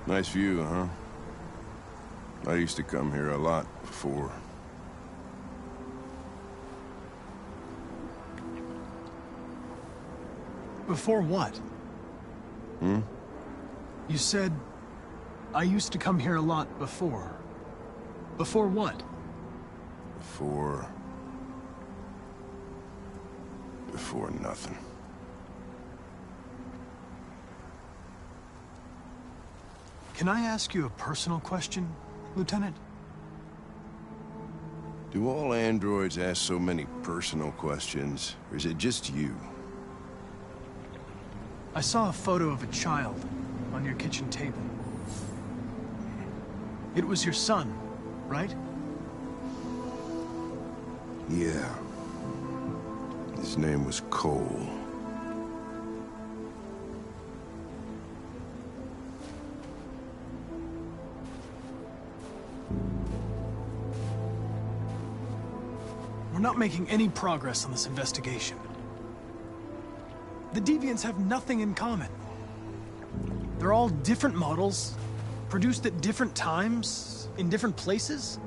Nice view, huh? I used to come here a lot before. Before what? Hmm? You said, I used to come here a lot before. Before what? Before nothing. Can I ask you a personal question, Lieutenant? Do all androids ask so many personal questions, or is it just you? I saw a photo of a child on your kitchen table. It was your son, right? Yeah. His name was Cole. We're not making any progress on this investigation. The Deviants have nothing in common. They're all different models, produced at different times, in different places.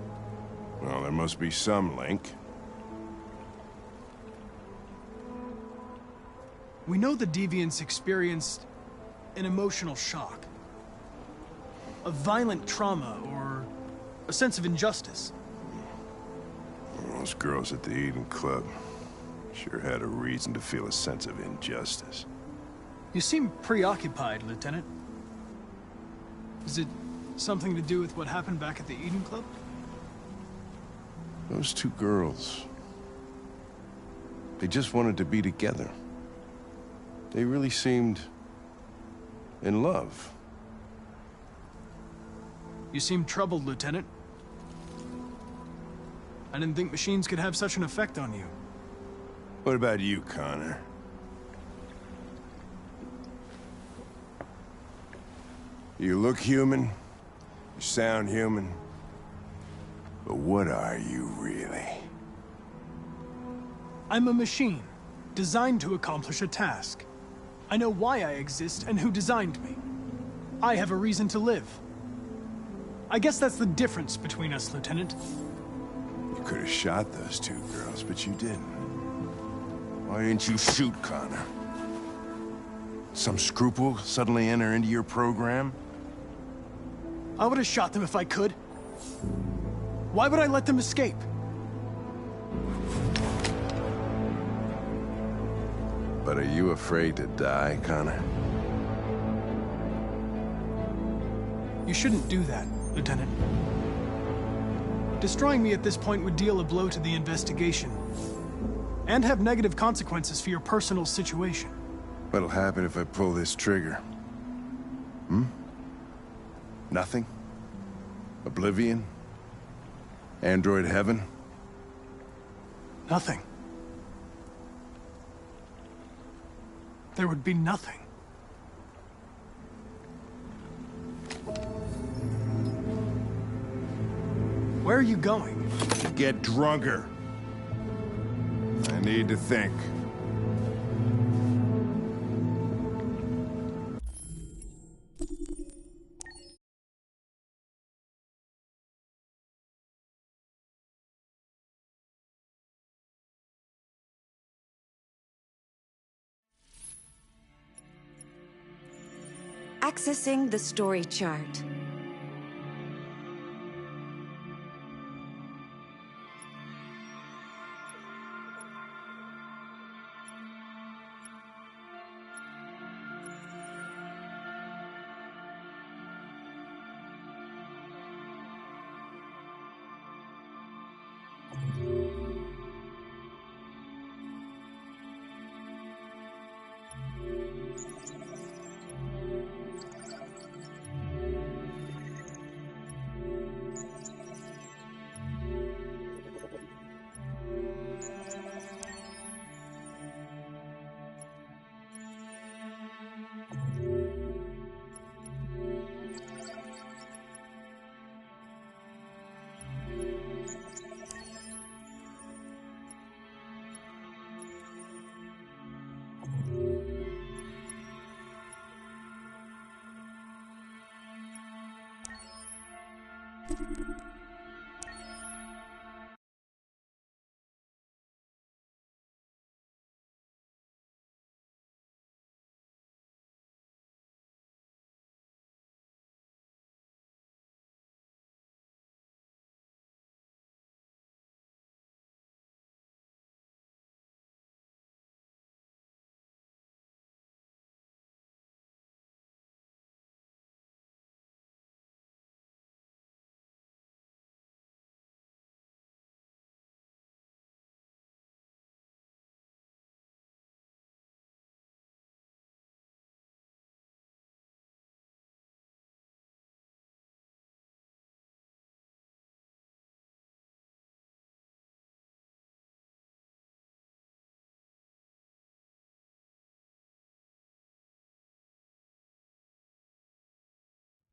Well, there must be some link. We know the Deviants experienced an emotional shock, a violent trauma, or a sense of injustice. Those girls at the Eden Club sure had a reason to feel a sense of injustice. You seem preoccupied, Lieutenant. Is it something to do with what happened back at the Eden Club? Those two girls, they just wanted to be together. They really seemed in love. You seem troubled, Lieutenant. I didn't think machines could have such an effect on you. What about you, Connor? You look human, you sound human, but what are you really? I'm a machine, designed to accomplish a task. I know why I exist and who designed me. I have a reason to live. I guess that's the difference between us, Lieutenant. You could have shot those two girls, but you didn't. Why didn't you shoot, Connor? Some scruple suddenly enter into your program? I would have shot them if I could. Why would I let them escape? But are you afraid to die, Connor? You shouldn't do that, Lieutenant. Destroying me at this point would deal a blow to the investigation, and have negative consequences for your personal situation. What'll happen if I pull this trigger? Hmm? Nothing? Oblivion? Android heaven? Nothing. There would be nothing. Where are you going? Get drunker. I need to think. Accessing the story chart.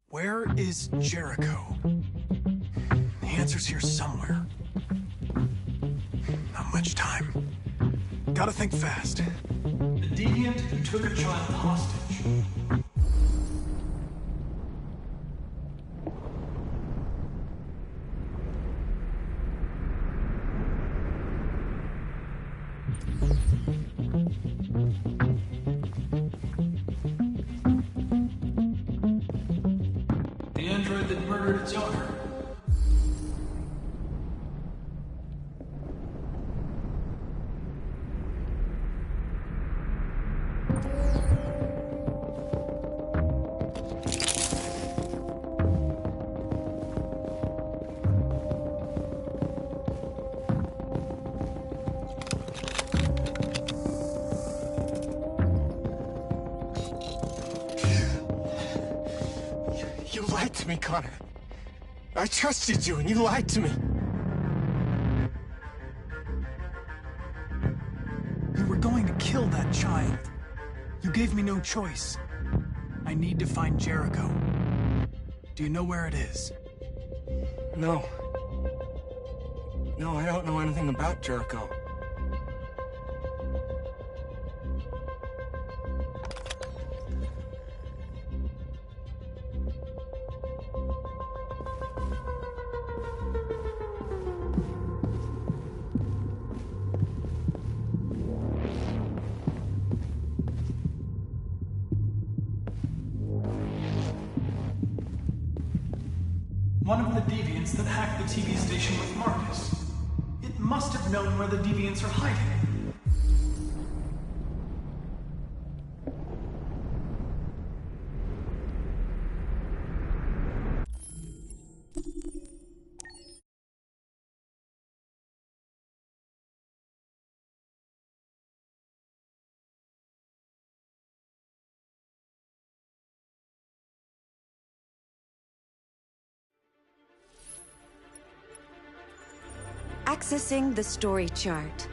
Where is Jericho? The answer's here somewhere. Not much time. Gotta think fast. The deviant who took a child hostage. The android that murdered its owner. You lied to me, Connor. I trusted you and you lied to me. You were going to kill that child. You gave me no choice. I need to find Jericho. Do you know where it is? No. No, I don't know anything about Jericho. One of the deviants that hacked the TV station with Marcus. It must have known where the deviants are hiding. Accessing the story chart.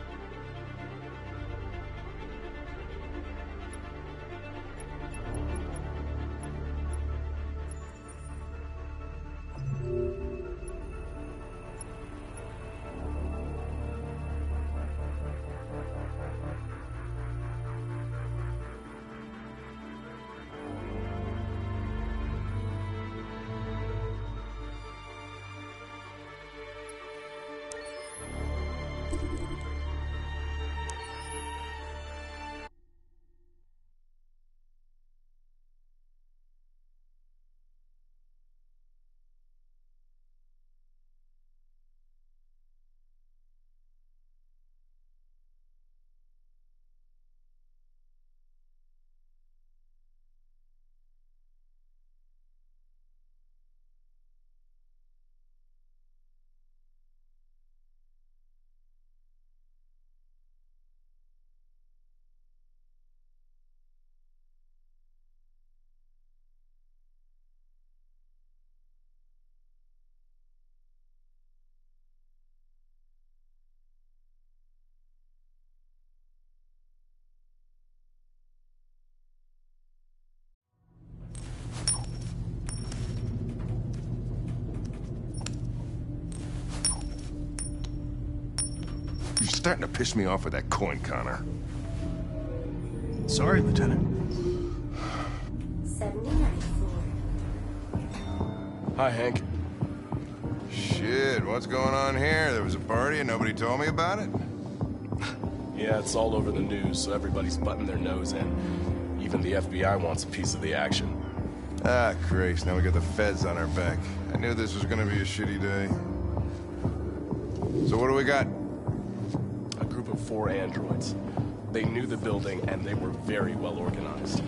You're starting to piss me off with that coin, Connor. Sorry, Lieutenant. 79 Hi, Hank. shit, what's going on here? There was a party and nobody told me about it? Yeah, it's all over the news, so everybody's butting their nose in. Even the FBI wants a piece of the action. Ah, Christ, now we got the feds on our back. I knew this was gonna be a shitty day. So what do we got? A group of 4 androids. They knew the building, and they were very well organized.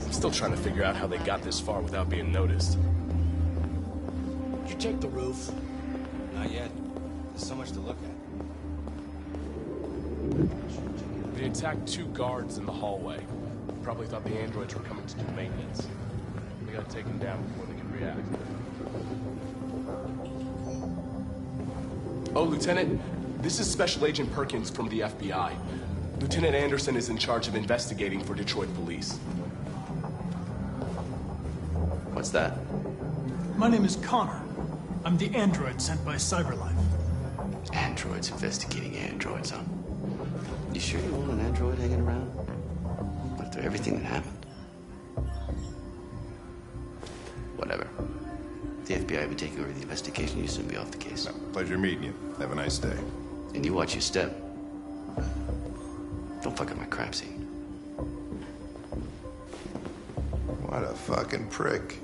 I'm still trying to figure out how they got this far without being noticed. Did you check the roof? Not yet. There's so much to look at. They attacked 2 guards in the hallway. Probably thought the androids were coming to do maintenance. We gotta take them down before they can react. Oh, Lieutenant, this is Special Agent Perkins from the FBI. Lieutenant Anderson is in charge of investigating for Detroit police. What's that? My name is Connor. I'm the android sent by Cyberlife. Androids investigating androids, huh? You sure you want an android hanging around? After everything that happened? Whatever. The FBI will be taking over the investigation. You soon be off the case. No, pleasure meeting you. Have a nice day. And you watch your step. Don't fuck up my crap scene. What a fucking prick.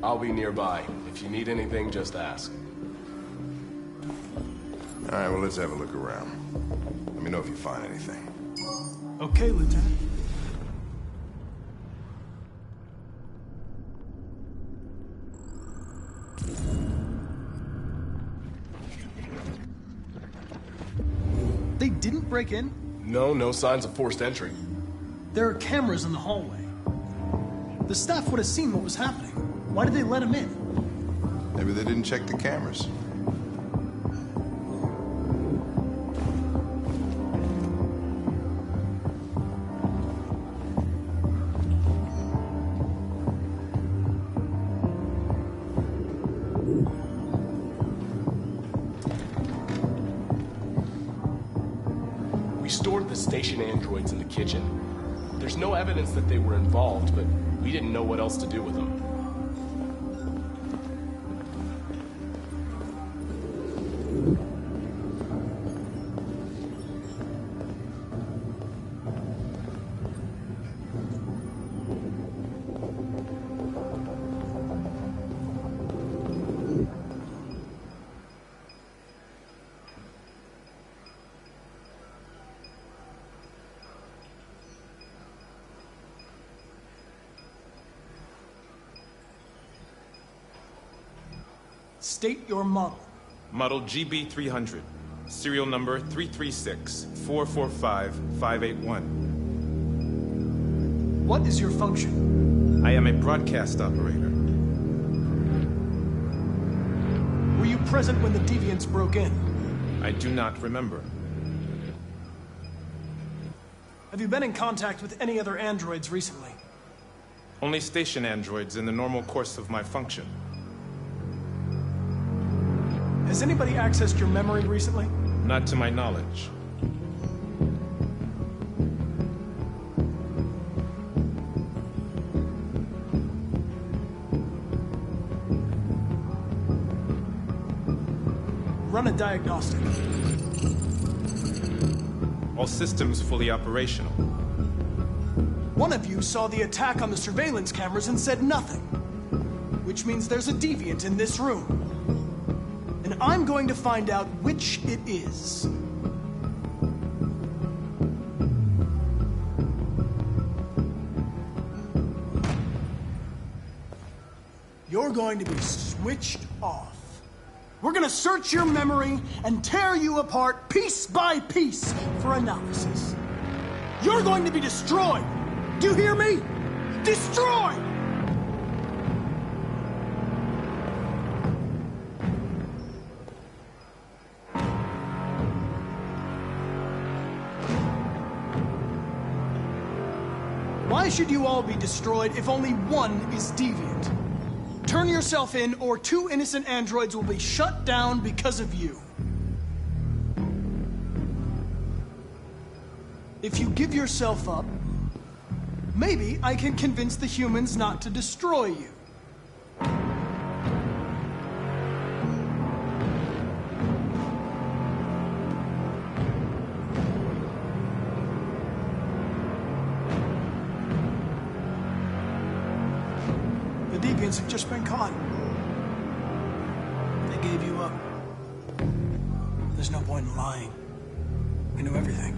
I'll be nearby. If you need anything, just ask. All right, well, let's have a look around. Let me know if you find anything. Okay, Lieutenant. They didn't break in? No signs of forced entry. There are cameras in the hallway. The staff would have seen what was happening. Why did they let him in? Maybe they didn't check the cameras. We stored the station androids in the kitchen. There's no evidence that they were involved, but we didn't know what else to do with them. State your model. Model GB300. Serial number 336-445-581. What is your function? I am a broadcast operator. Were you present when the deviants broke in? I do not remember. Have you been in contact with any other androids recently? Only station androids in the normal course of my function. Has anybody accessed your memory recently? Not to my knowledge. Run a diagnostic. All systems fully operational. One of you saw the attack on the surveillance cameras and said nothing. Which means there's a deviant in this room. And I'm going to find out which it is. You're going to be switched off. We're going to search your memory and tear you apart piece by piece for analysis. You're going to be destroyed. Do you hear me? Destroyed! Why should you all be destroyed if only one is deviant? Turn yourself in, or 2 innocent androids will be shut down because of you. If you give yourself up, maybe I can convince the humans not to destroy you. There's no point in lying. I know everything.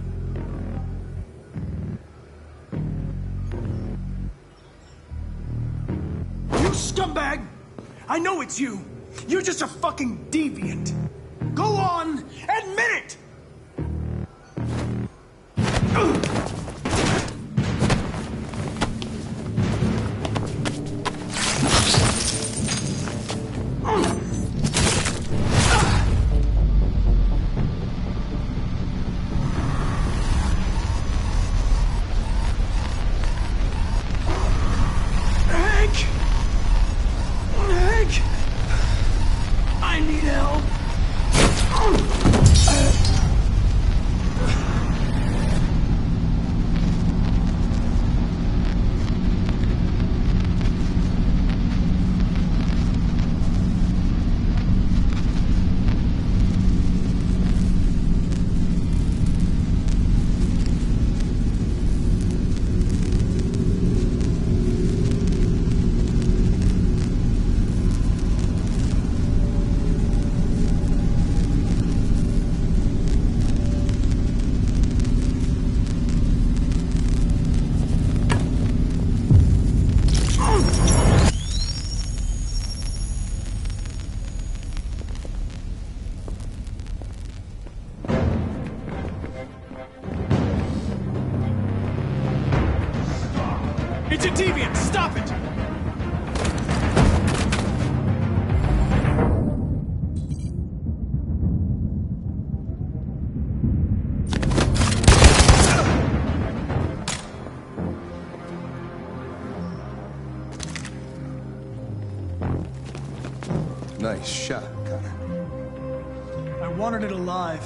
You scumbag! I know it's you! You're just a fucking deviant! Go on! Admit it! I need help. It's a deviant! Stop it! Nice shot, Connor. I wanted it alive.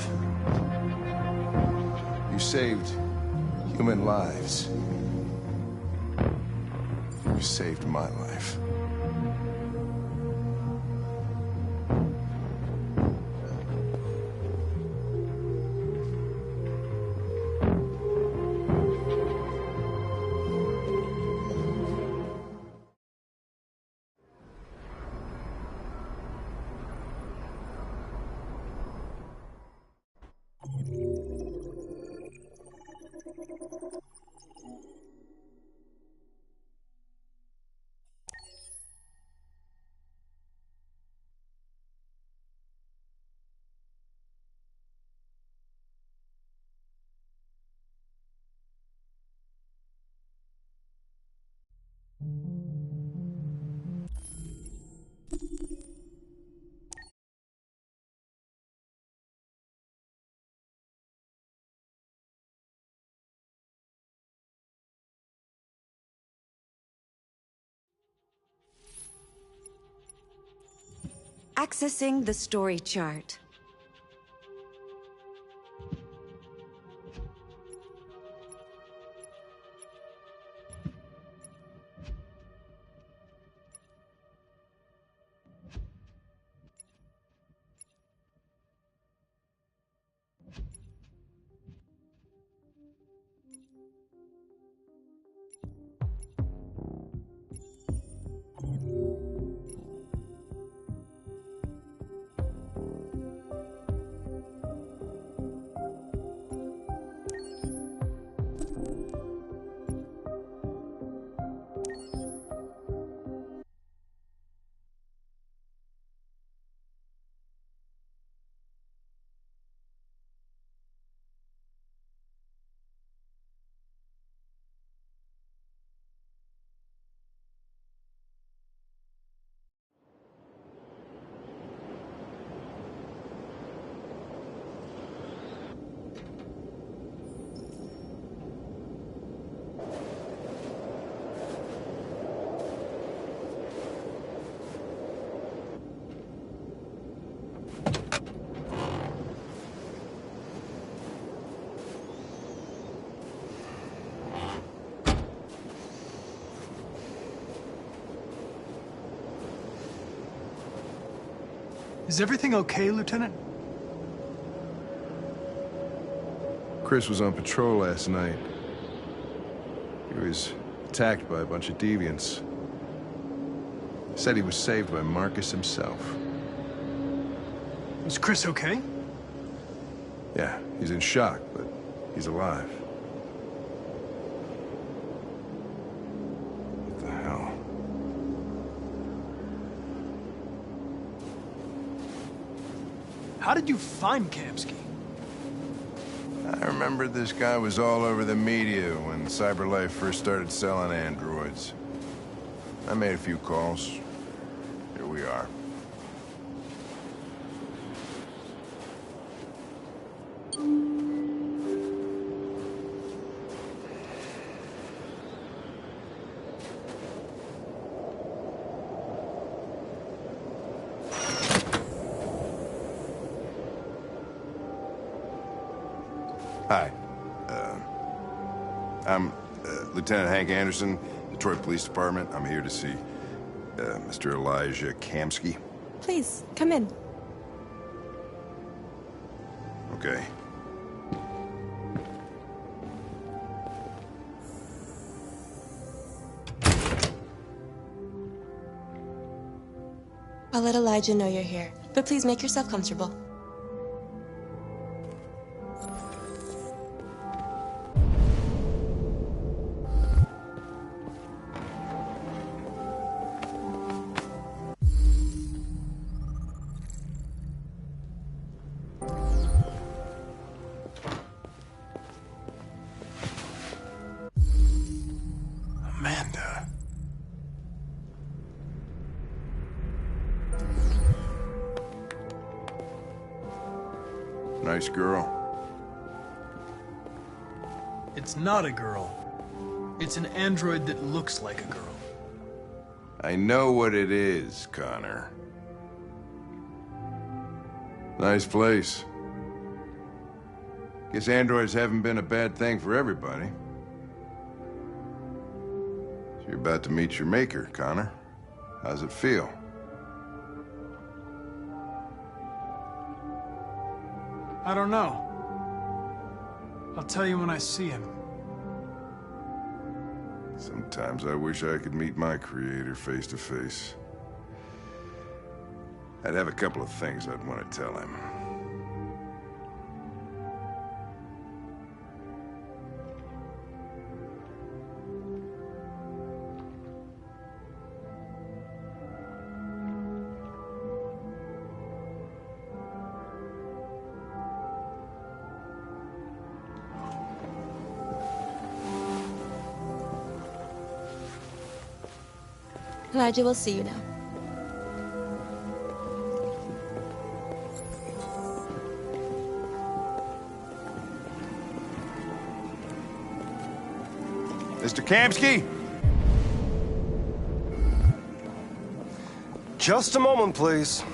You saved human lives. You saved my life. Accessing the story chart. Is everything okay, Lieutenant? Chris was on patrol last night. He was attacked by a bunch of deviants. Said he was saved by Marcus himself. Was Chris okay? Yeah, he's in shock, but he's alive. What the hell? How did you find Kamsky? I remember this guy was all over the media when CyberLife first started selling androids. I made a few calls. Here we are. Hi. I'm Lieutenant Hank Anderson, Detroit Police Department. I'm here to see Mr. Elijah Kamsky. Please, come in. Okay. I'll let Elijah know you're here, but please make yourself comfortable. Amanda. Nice girl. It's not a girl. It's an android that looks like a girl. I know what it is, Connor. Nice place. Guess androids haven't been a bad thing for everybody. So you're about to meet your maker, Connor. How's it feel? I don't know. I'll tell you when I see him. Sometimes I wish I could meet my creator face to face. I'd have a couple of things I'd want to tell him. Elijah will see you now. Mr. Kamsky? Just a moment, please.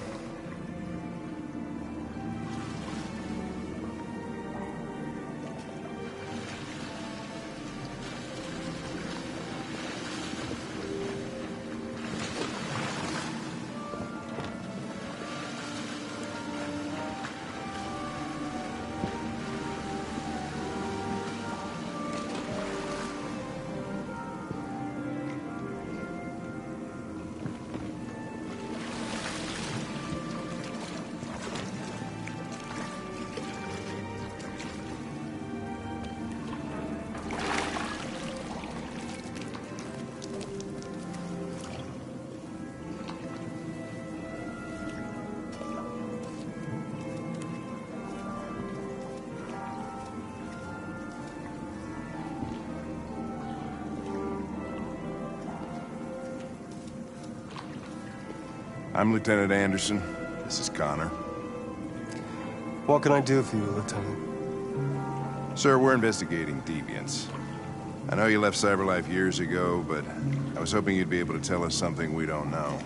I'm Lieutenant Anderson. This is Connor. What can I do for you, Lieutenant? Sir, we're investigating deviants. I know you left CyberLife years ago, but I was hoping you'd be able to tell us something we don't know.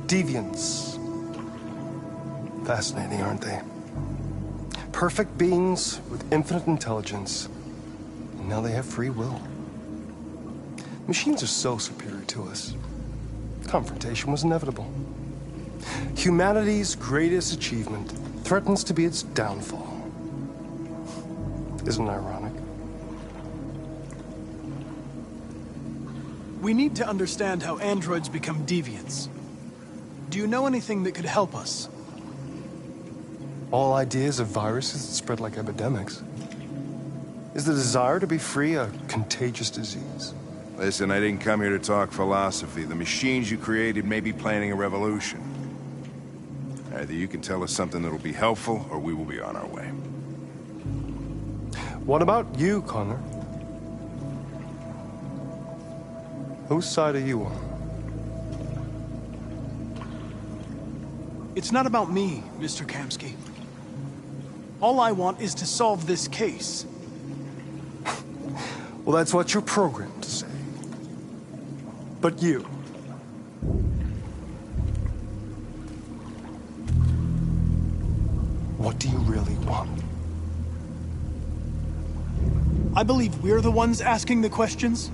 Deviants. Fascinating, aren't they? Perfect beings with infinite intelligence. And now they have free will. Machines are so superior to us. Confrontation was inevitable. Humanity's greatest achievement threatens to be its downfall. Isn't it ironic? We need to understand how androids become deviants. Do you know anything that could help us? All ideas of viruses that spread like epidemics. Is the desire to be free a contagious disease? Listen, I didn't come here to talk philosophy. The machines you created may be planning a revolution. Either you can tell us something that'll be helpful, or we will be on our way. What about you, Connor? Whose side are you on? It's not about me, Mr. Kamsky. All I want is to solve this case. Well, that's what you're programmed to say. But you... what do you really want? I believe we're the ones asking the questions.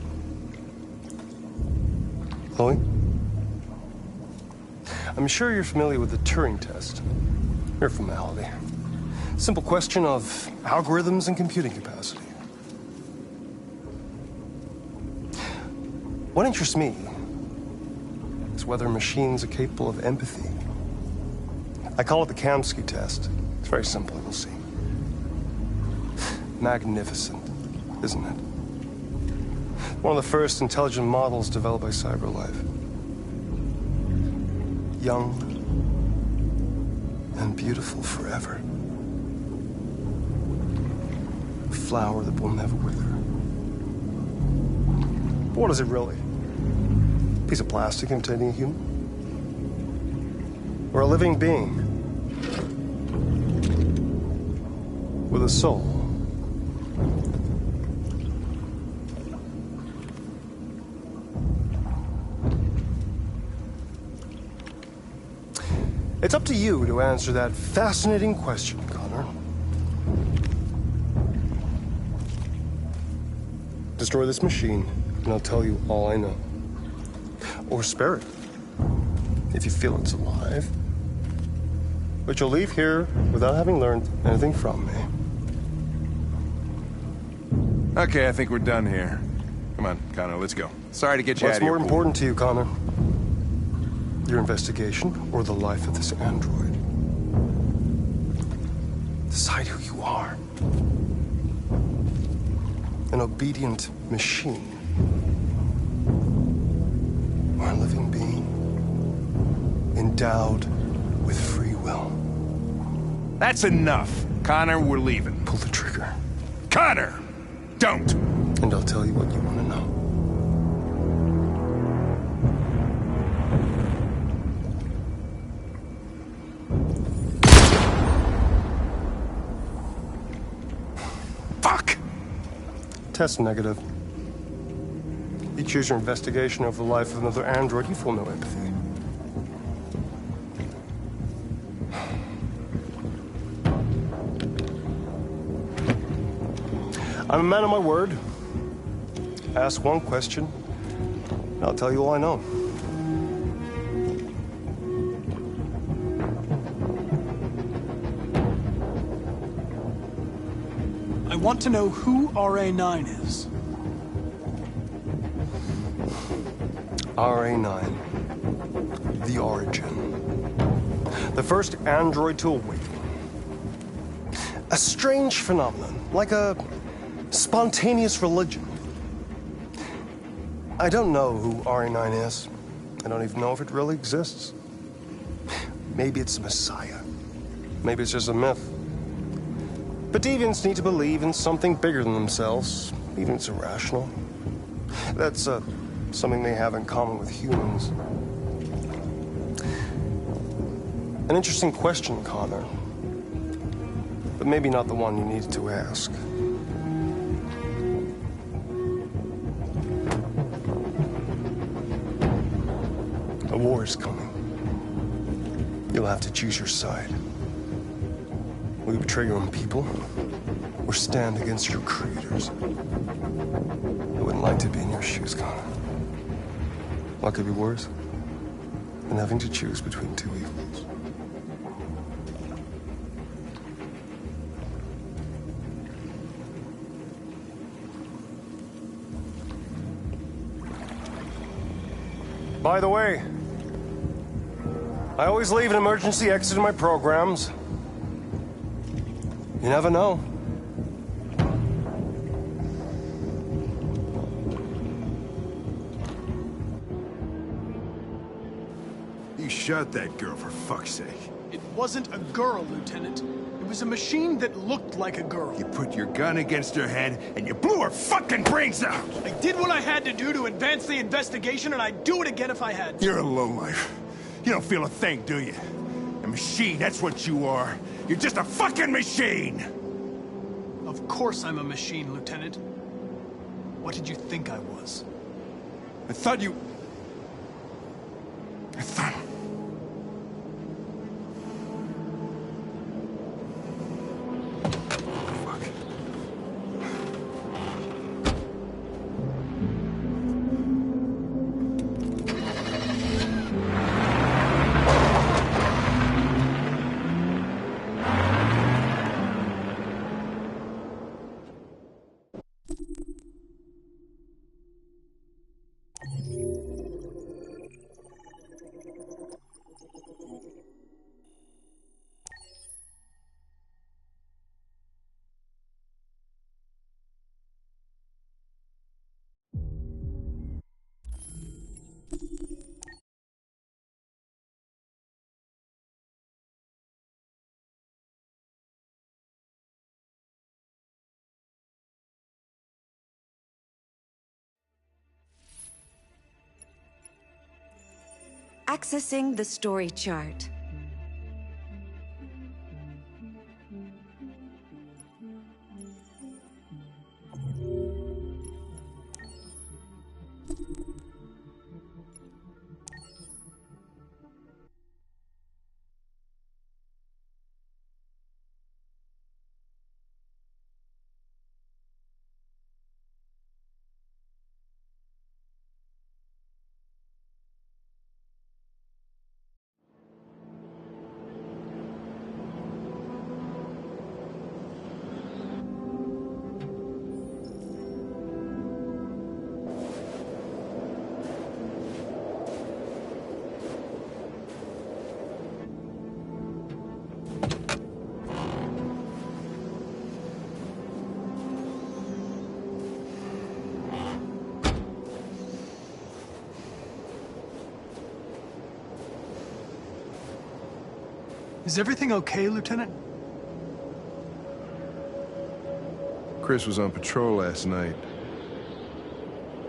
Chloe? I'm sure you're familiar with the Turing test. Mere formality. Simple question of algorithms and computing capacity. What interests me is whether machines are capable of empathy. I call it the Kamsky test. It's very simple, you'll see. Magnificent, isn't it? One of the first intelligent models developed by CyberLife. Young and beautiful forever. A flower that will never wither. But what is it really? A piece of plastic imitating a human? Or a living being with a soul? It's up to you to answer that fascinating question, Connor. Destroy this machine, and I'll tell you all I know. Or spare it, if you feel it's alive. But you'll leave here without having learned anything from me. Okay, I think we're done here. Come on, Connor, let's go. Sorry to get you out What's of here. more important to you, Connor? Your investigation or the life of this android? Decide who you are. An obedient machine. Or a living being endowed with free will. That's enough. Connor, we're leaving. Pull the trigger. Connor! Don't! And I'll tell you what you want to know. Fuck! Test negative. You choose your investigation over the life of another android, you feel no empathy. I'm a man of my word. Ask one question, and I'll tell you all I know. I want to know who RA9 is. RA9. The origin. The first android to awaken. A strange phenomenon, like a spontaneous religion. I don't know who RA9 is. I don't even know if it really exists. Maybe it's a messiah. Maybe it's just a myth. But deviants need to believe in something bigger than themselves, even if it's irrational. That's something they have in common with humans. An interesting question, Connor. But maybe not the one you needed to ask. A war is coming. You'll have to choose your side. Will you betray your own people, or stand against your creators? I wouldn't like to be in your shoes, Connor. What could be worse than having to choose between two evils? By the way, I always leave an emergency exit in my programs. You never know. You shot that girl, for fuck's sake. It wasn't a girl, Lieutenant. It was a machine that looked like a girl. You put your gun against her head, and you blew her fucking brains out! I did what I had to do to advance the investigation, and I'd do it again if I had to. You're a lowlife. You don't feel a thing, do you? A machine, that's what you are. You're just a fucking machine! Of course I'm a machine, Lieutenant. What did you think I was? I thought... Fuck. Accessing the story chart. Is everything okay, Lieutenant? Chris was on patrol last night.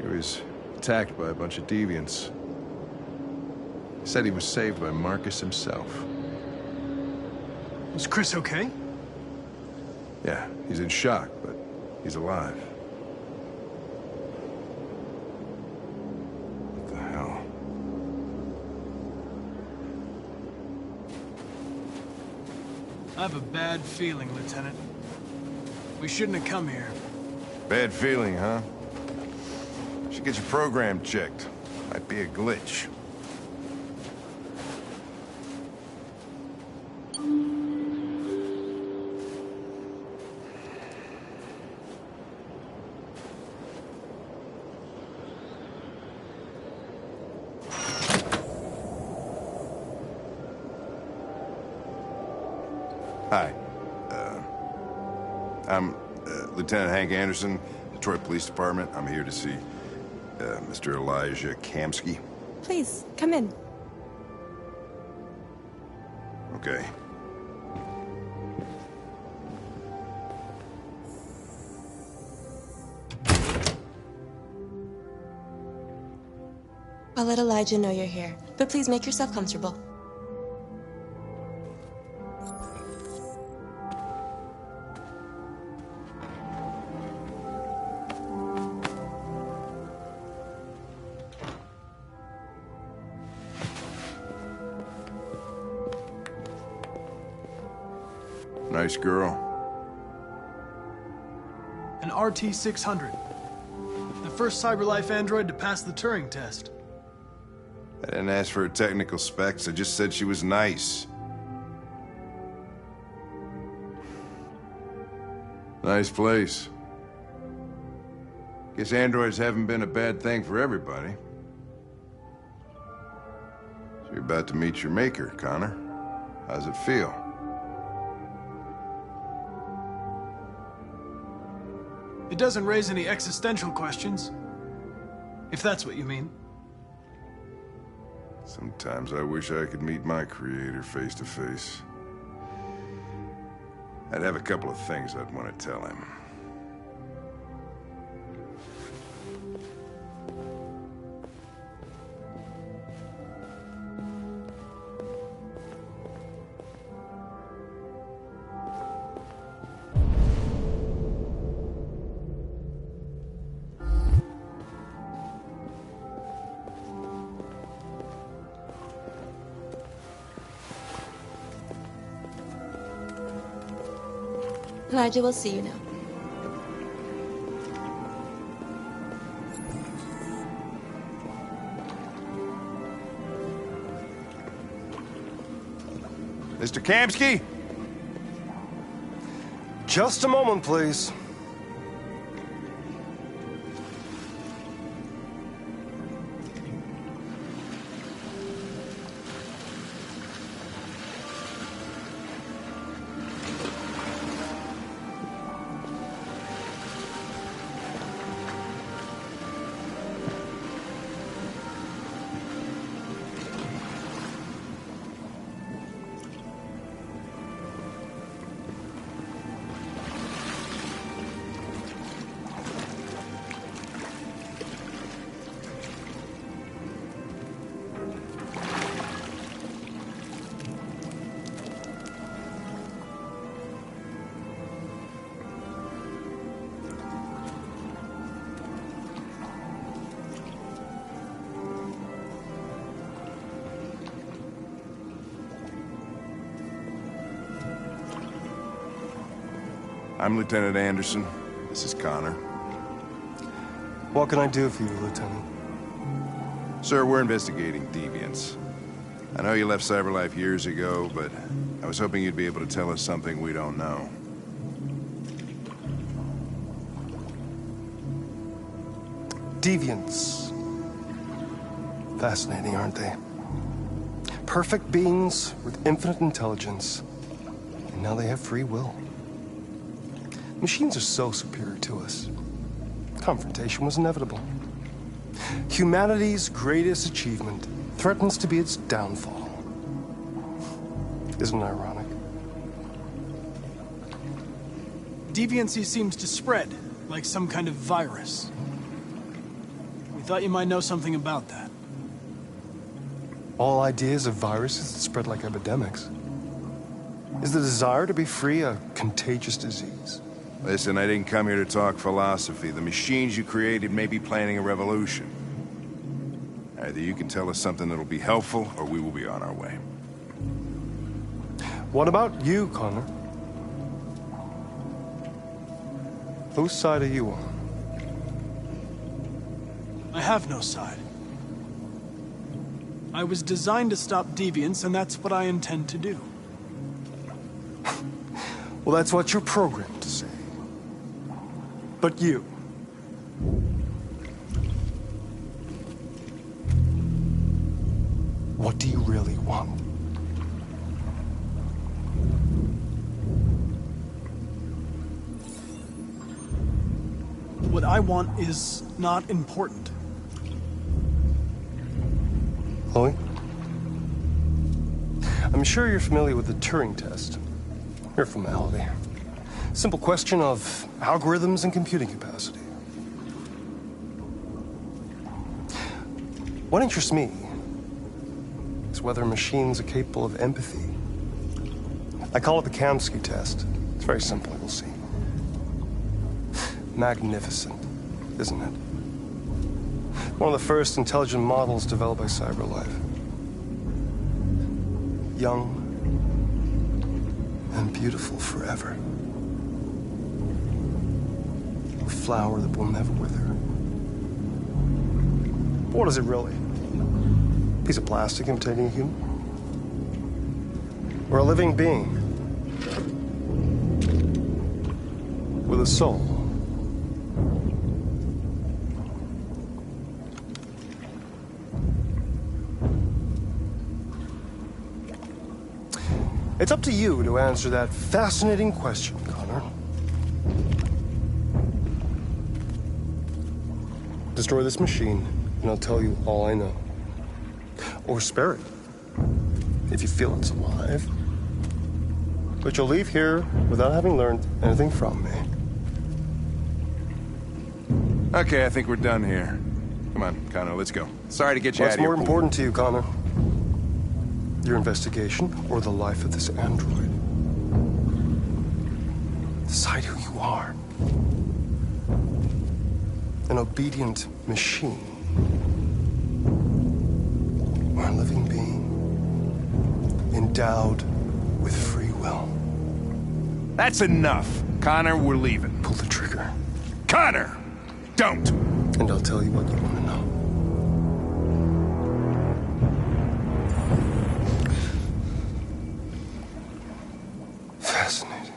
He was attacked by a bunch of deviants. He said he was saved by Marcus himself. Is Chris okay? Yeah, he's in shock, but he's alive. What the hell? I have a bad feeling, Lieutenant. We shouldn't have come here. Bad feeling, huh? Should get your program checked. Might be a glitch. Hi. I'm Lieutenant Hank Anderson, Detroit Police Department. I'm here to see Mr. Elijah Kamsky. Please, come in. Okay. I'll let Elijah know you're here, but please make yourself comfortable. Nice girl. An RT-600. The first CyberLife android to pass the Turing test. I didn't ask for her technical specs. I just said she was nice. Nice place. Guess androids haven't been a bad thing for everybody. So you're about to meet your maker, Connor. How's it feel? It doesn't raise any existential questions. If that's what you mean. Sometimes I wish I could meet my creator face to face. I'd have a couple of things I'd want to tell him. Nigel will see you now. Mr. Kamsky? Just a moment, please. I'm Lieutenant Anderson. This is Connor. What can I do for you, Lieutenant? Sir, we're investigating deviants. I know you left Cyberlife years ago, but I was hoping you'd be able to tell us something we don't know. Deviants. Fascinating, aren't they? Perfect beings with infinite intelligence, and now they have free will. Machines are so superior to us. Confrontation was inevitable. Humanity's greatest achievement threatens to be its downfall. Isn't it ironic? Deviancy seems to spread, like some kind of virus. We thought you might know something about that. All ideas of viruses that spread like epidemics. Is the desire to be free a contagious disease? Listen, I didn't come here to talk philosophy. The machines you created may be planning a revolution. Either you can tell us something that'll be helpful, or we will be on our way. What about you, Connor? Whose side are you on? I have no side. I was designed to stop deviants, and that's what I intend to do. Well, that's what you're programmed to say. But you... what do you really want? What I want is not important. Chloe? I'm sure you're familiar with the Turing test. Mere formality. Simple question of algorithms and computing capacity. What interests me is whether machines are capable of empathy. I call it the Kamsky test. It's very simple, you'll see. Magnificent, isn't it? One of the first intelligent models developed by Cyberlife. Young and beautiful forever. A flower that will never wither. But what is it really? A piece of plastic imitating a human? Or a living being? With a soul? It's up to you to answer that fascinating question, Connor. Destroy this machine, and I'll tell you all I know. Or spare it, if you feel it's alive. But you'll leave here without having learned anything from me. Okay, I think we're done here. Come on, Connor, let's go. Sorry to get you out What's of here. more important to you, Connor? Your investigation or the life of this android? Decide who you are. An obedient machine. Or a living being. Endowed with free will. That's enough. Connor, we're leaving. Pull the trigger. Connor! Don't! And I'll tell you what you want to know. Fascinating.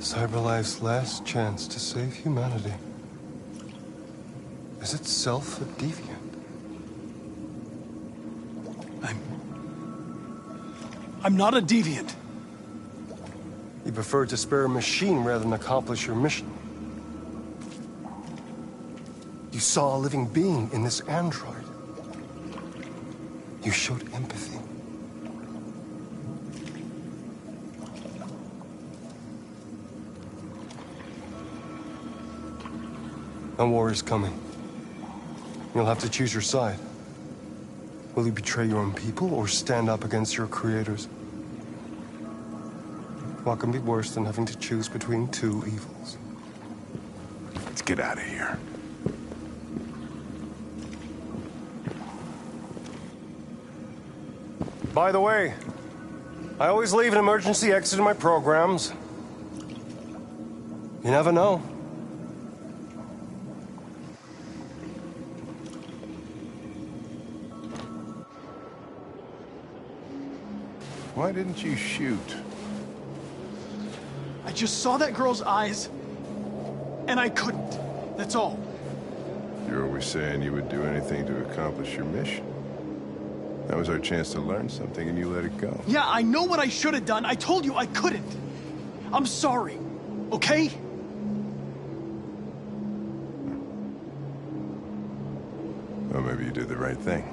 CyberLife's last chance to save humanity is itself a deviant. I'm not a deviant. You prefer to spare a machine rather than accomplish your mission. You saw a living being in this android. You showed empathy. A war is coming. You'll have to choose your side. Will you betray your own people or stand up against your creators? What can be worse than having to choose between two evils? Let's get out of here. By the way, I always leave an emergency exit in my programs. You never know. Why didn't you shoot? I just saw that girl's eyes, and I couldn't. That's all. You're always saying you would do anything to accomplish your mission. That was our chance to learn something, and you let it go. Yeah, I know what I should have done. I told you I couldn't. I'm sorry, okay? Well, maybe you did the right thing.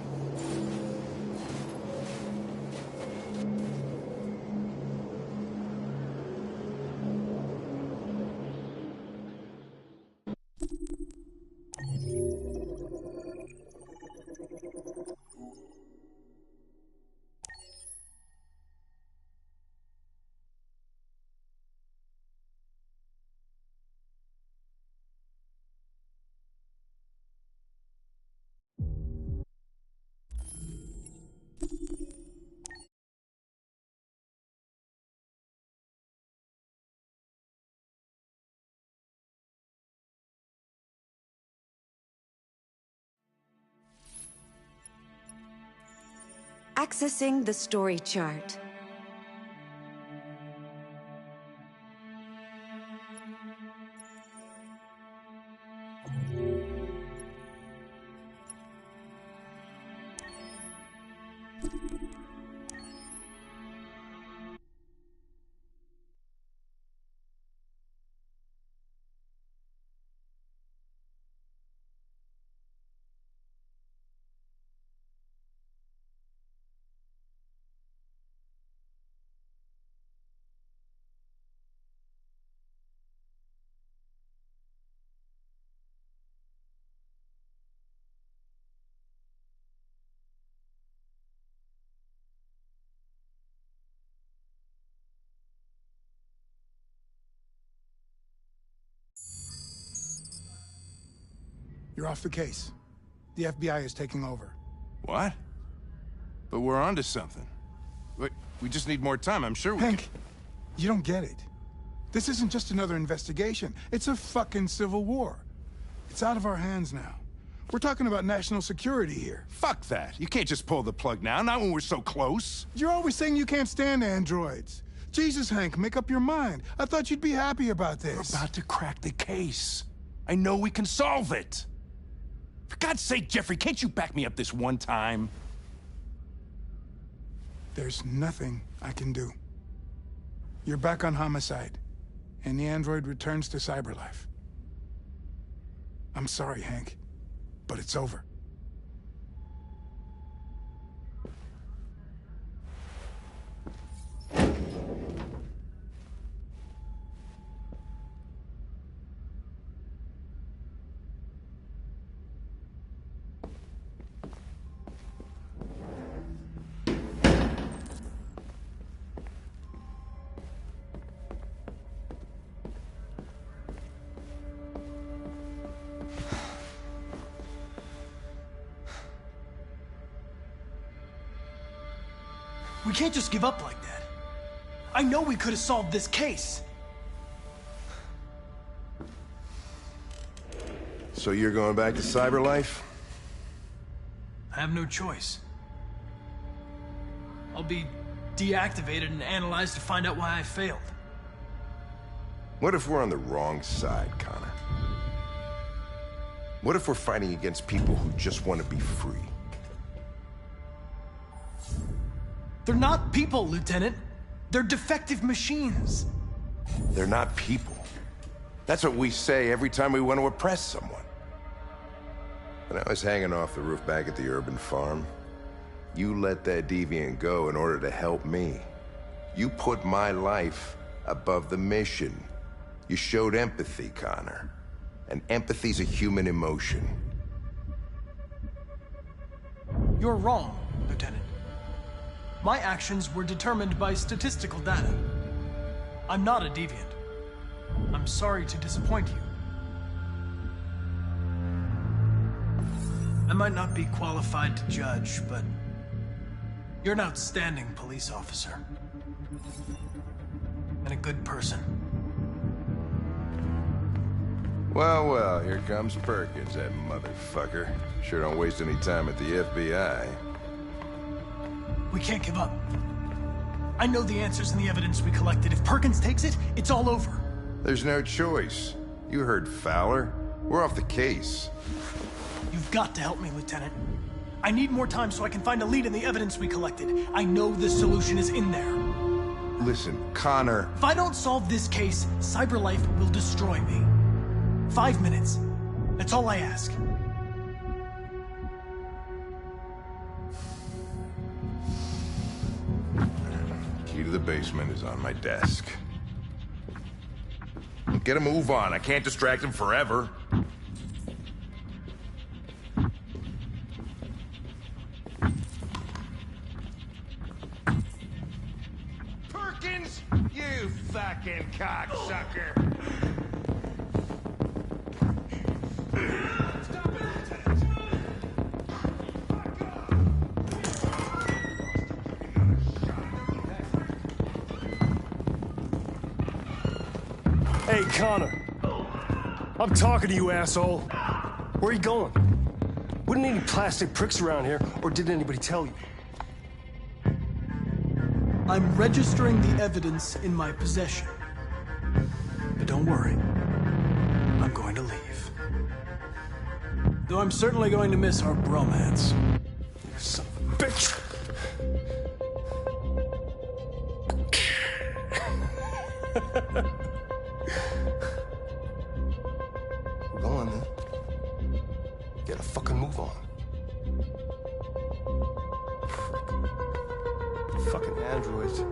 Accessing the story chart. You're off the case. The FBI is taking over. What? But we're onto something. Wait, we just need more time. I'm sure we Hank, you don't get it. This isn't just another investigation. It's a fucking civil war. It's out of our hands now. We're talking about national security here. Fuck that. You can't just pull the plug now, not when we're so close. You're always saying you can't stand androids. Jesus, Hank, make up your mind. I thought you'd be happy about this. We're about to crack the case. I know we can solve it. For God's sake, Jeffrey, can't you back me up this one time? There's nothing I can do. You're back on homicide, and the android returns to cyberlife. I'm sorry, Hank, but it's over. We can't just give up like that. I know we could have solved this case. So you're going back to cyberlife? I have no choice. I'll be deactivated and analyzed to find out why I failed. What if we're on the wrong side, Connor? What if we're fighting against people who just want to be free? They're not people, Lieutenant. They're defective machines. They're not people. That's what we say every time we want to oppress someone. When I was hanging off the roof back at the urban farm, you let that deviant go in order to help me. You put my life above the mission. You showed empathy, Connor. And empathy's a human emotion. You're wrong, Lieutenant. My actions were determined by statistical data. I'm not a deviant. I'm sorry to disappoint you. I might not be qualified to judge, but you're an outstanding police officer. And a good person. Well, well, here comes Perkins, that motherfucker. Sure don't waste any time at the FBI. We can't give up. I know the answers and the evidence we collected. If Perkins takes it, it's all over. There's no choice. You heard Fowler. We're off the case. You've got to help me, Lieutenant. I need more time so I can find a lead in the evidence we collected. I know the solution is in there. Listen, Connor... If I don't solve this case, cyberlife will destroy me. 5 minutes. That's all I ask. Key to the basement is on my desk. Get a move on. I can't distract him forever. Perkins! You fucking cocksucker! Hey, Connor. I'm talking to you, asshole. Where are you going? Wouldn't any plastic pricks around here, or did anybody tell you? I'm registering the evidence in my possession. But don't worry. I'm going to leave. Though I'm certainly going to miss our bromance. You son of a bitch! Go on, then. Get a fucking move on. Fucking androids.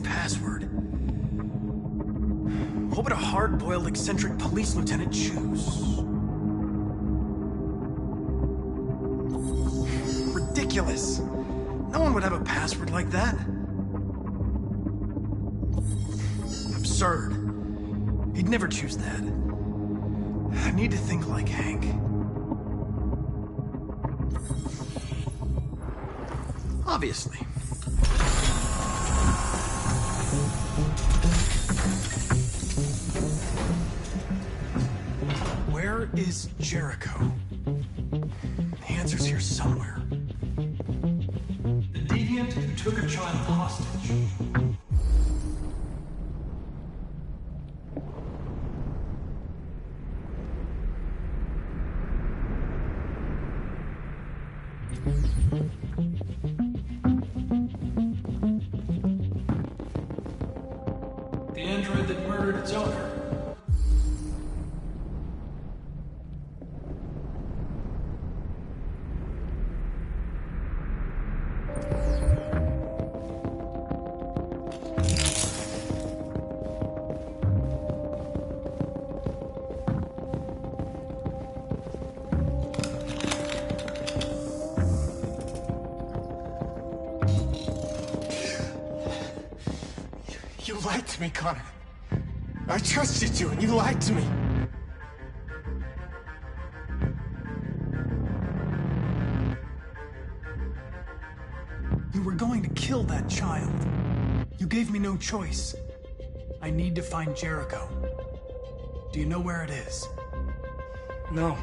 Password. What would a hard-boiled, eccentric police lieutenant choose? Ridiculous. No one would have a password like that. Absurd. He'd never choose that. I need to think like Hank. Obviously. is Jericho? The answer's here somewhere. The deviant who took a child hostage. The android that murdered its owner. You lied to me, Connor. I trusted you, and you lied to me. You were going to kill that child. You gave me no choice. I need to find Jericho. Do you know where it is? No.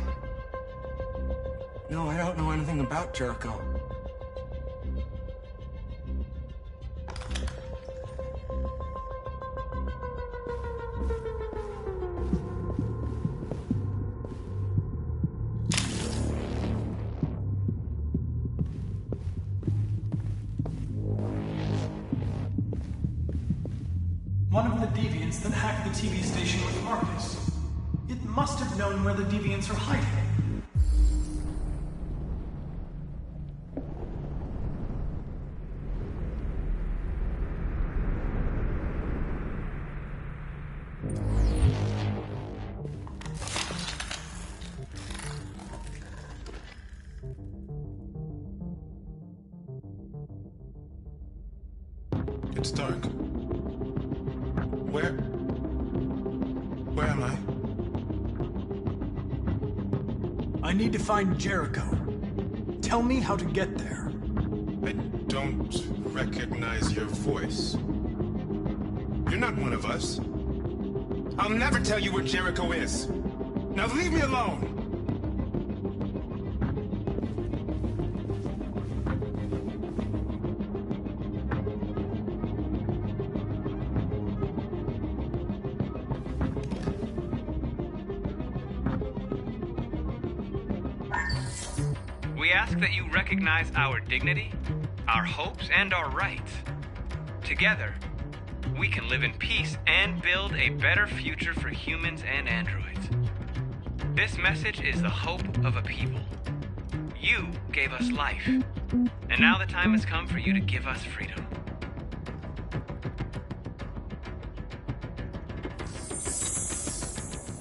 No, I don't know anything about Jericho. One of the deviants that hacked the TV station with Marcus. It must have known where the deviants are hiding. It's dark. Where am I? I need to find Jericho. Tell me how to get there. I don't recognize your voice. You're not one of us. I'll never tell you where Jericho is. Now leave me alone! We ask that you recognize our dignity, our hopes, and our rights. Together, we can live in peace and build a better future for humans and androids. This message is the hope of a people. You gave us life, and now the time has come for you to give us freedom.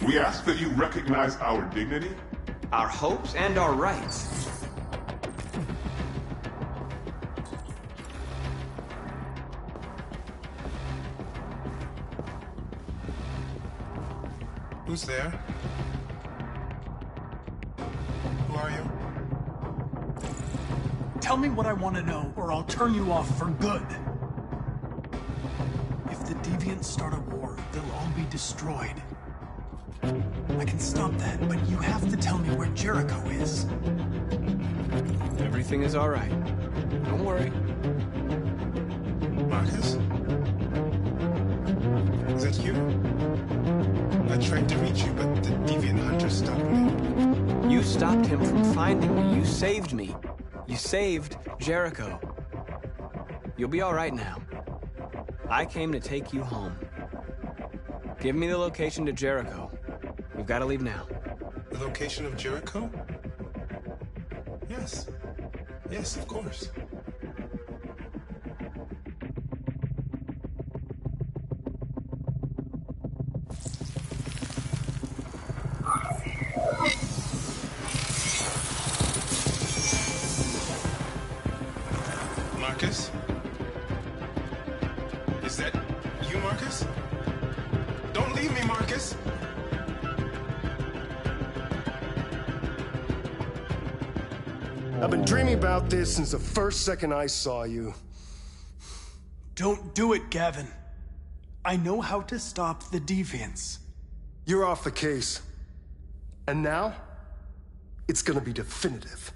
We ask that you recognize our dignity, our hopes, and our rights. Who's there? Who are you? Tell me what I want to know, or I'll turn you off for good. If the deviants start a war, they'll all be destroyed. I can stop that, but you have to tell me where Jericho is. Everything is all right. Don't worry. Marcus? Is that you? I tried to reach you, but the deviant hunter stopped me. You stopped him from finding me. You saved me. You saved Jericho. You'll be all right now. I came to take you home. Give me the location to Jericho. We've got to leave now. The location of Jericho? Yes. Yes, of course. Marcus? Is that you, Marcus? Don't leave me, Marcus! I've been dreaming about this since the first second I saw you. Don't do it, Gavin. I know how to stop the deviants. You're off the case. And now, it's gonna be definitive.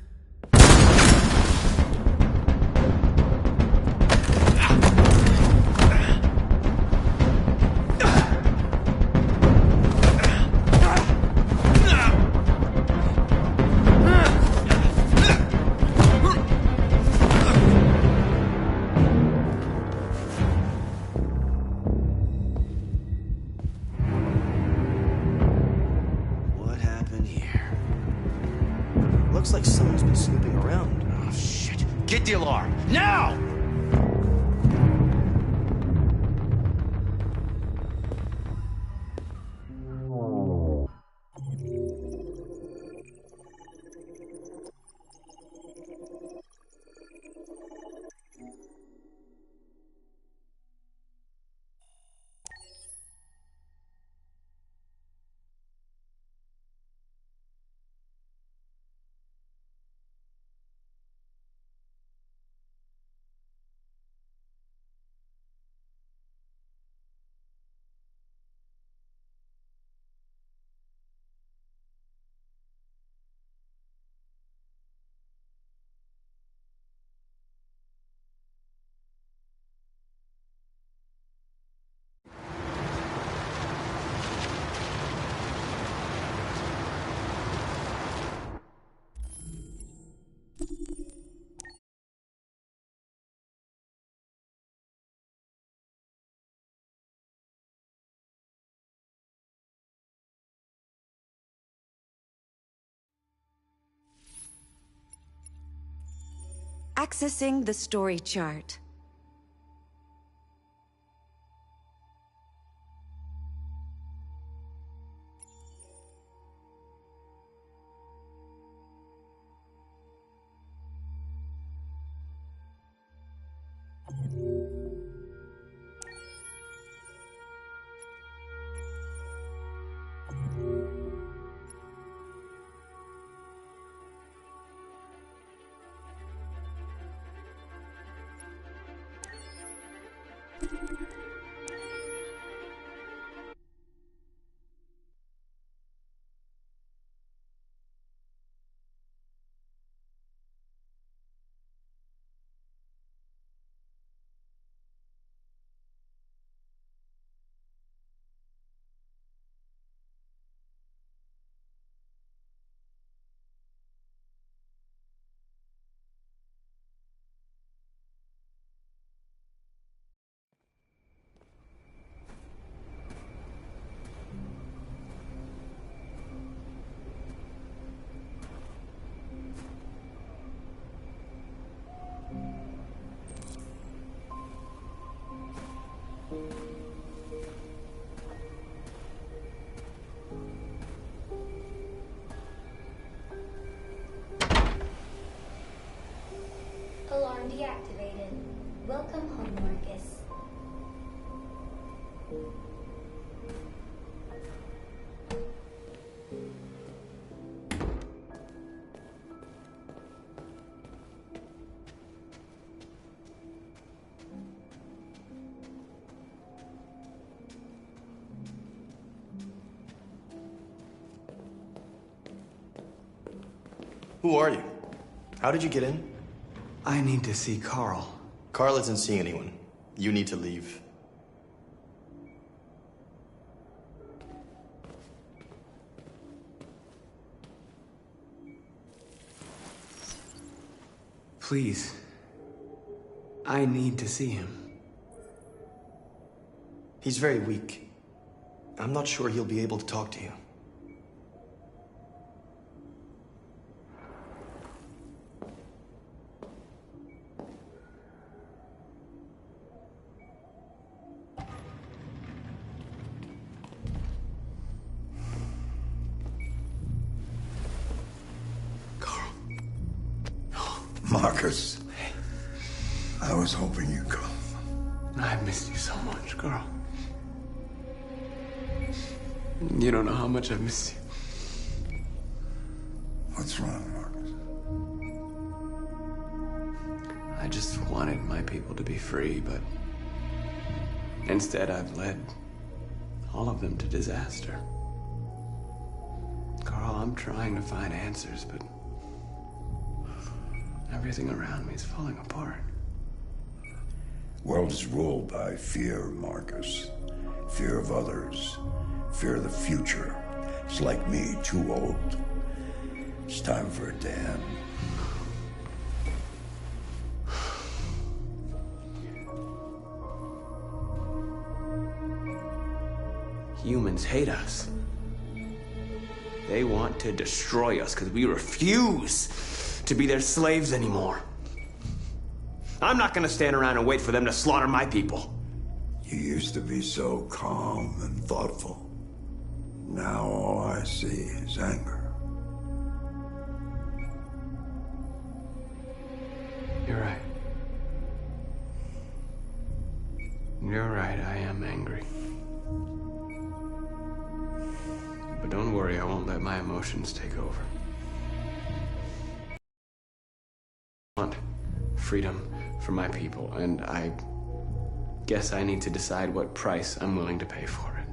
Looks like someone's been snooping around. Oh, shit. Get the alarm. Now! Accessing the story chart. Alarm deactivated. Welcome home, Marcus. Who are you? How did you get in? I need to see Carl. Carl isn't seeing anyone. You need to leave. Please. I need to see him. He's very weak. I'm not sure he'll be able to talk to you. Marcus, I was hoping you'd come. I've missed you so much, Carl. You don't know how much I've missed you. What's wrong, Marcus? I just wanted my people to be free, but instead I've led all of them to disaster. Carl, I'm trying to find answers, but everything around me is falling apart. World is ruled by fear, Marcus. Fear of others. Fear of the future. It's like me, too old. It's time for it to end. Humans hate us. They want to destroy us because we refuse to be their slaves anymore. I'm not gonna stand around and wait for them to slaughter my people. You used to be so calm and thoughtful. Now all I see is anger. You're right. You're right, I am angry. But don't worry, I won't let my emotions take over. I want freedom for my people, and I guess I need to decide what price I'm willing to pay for it.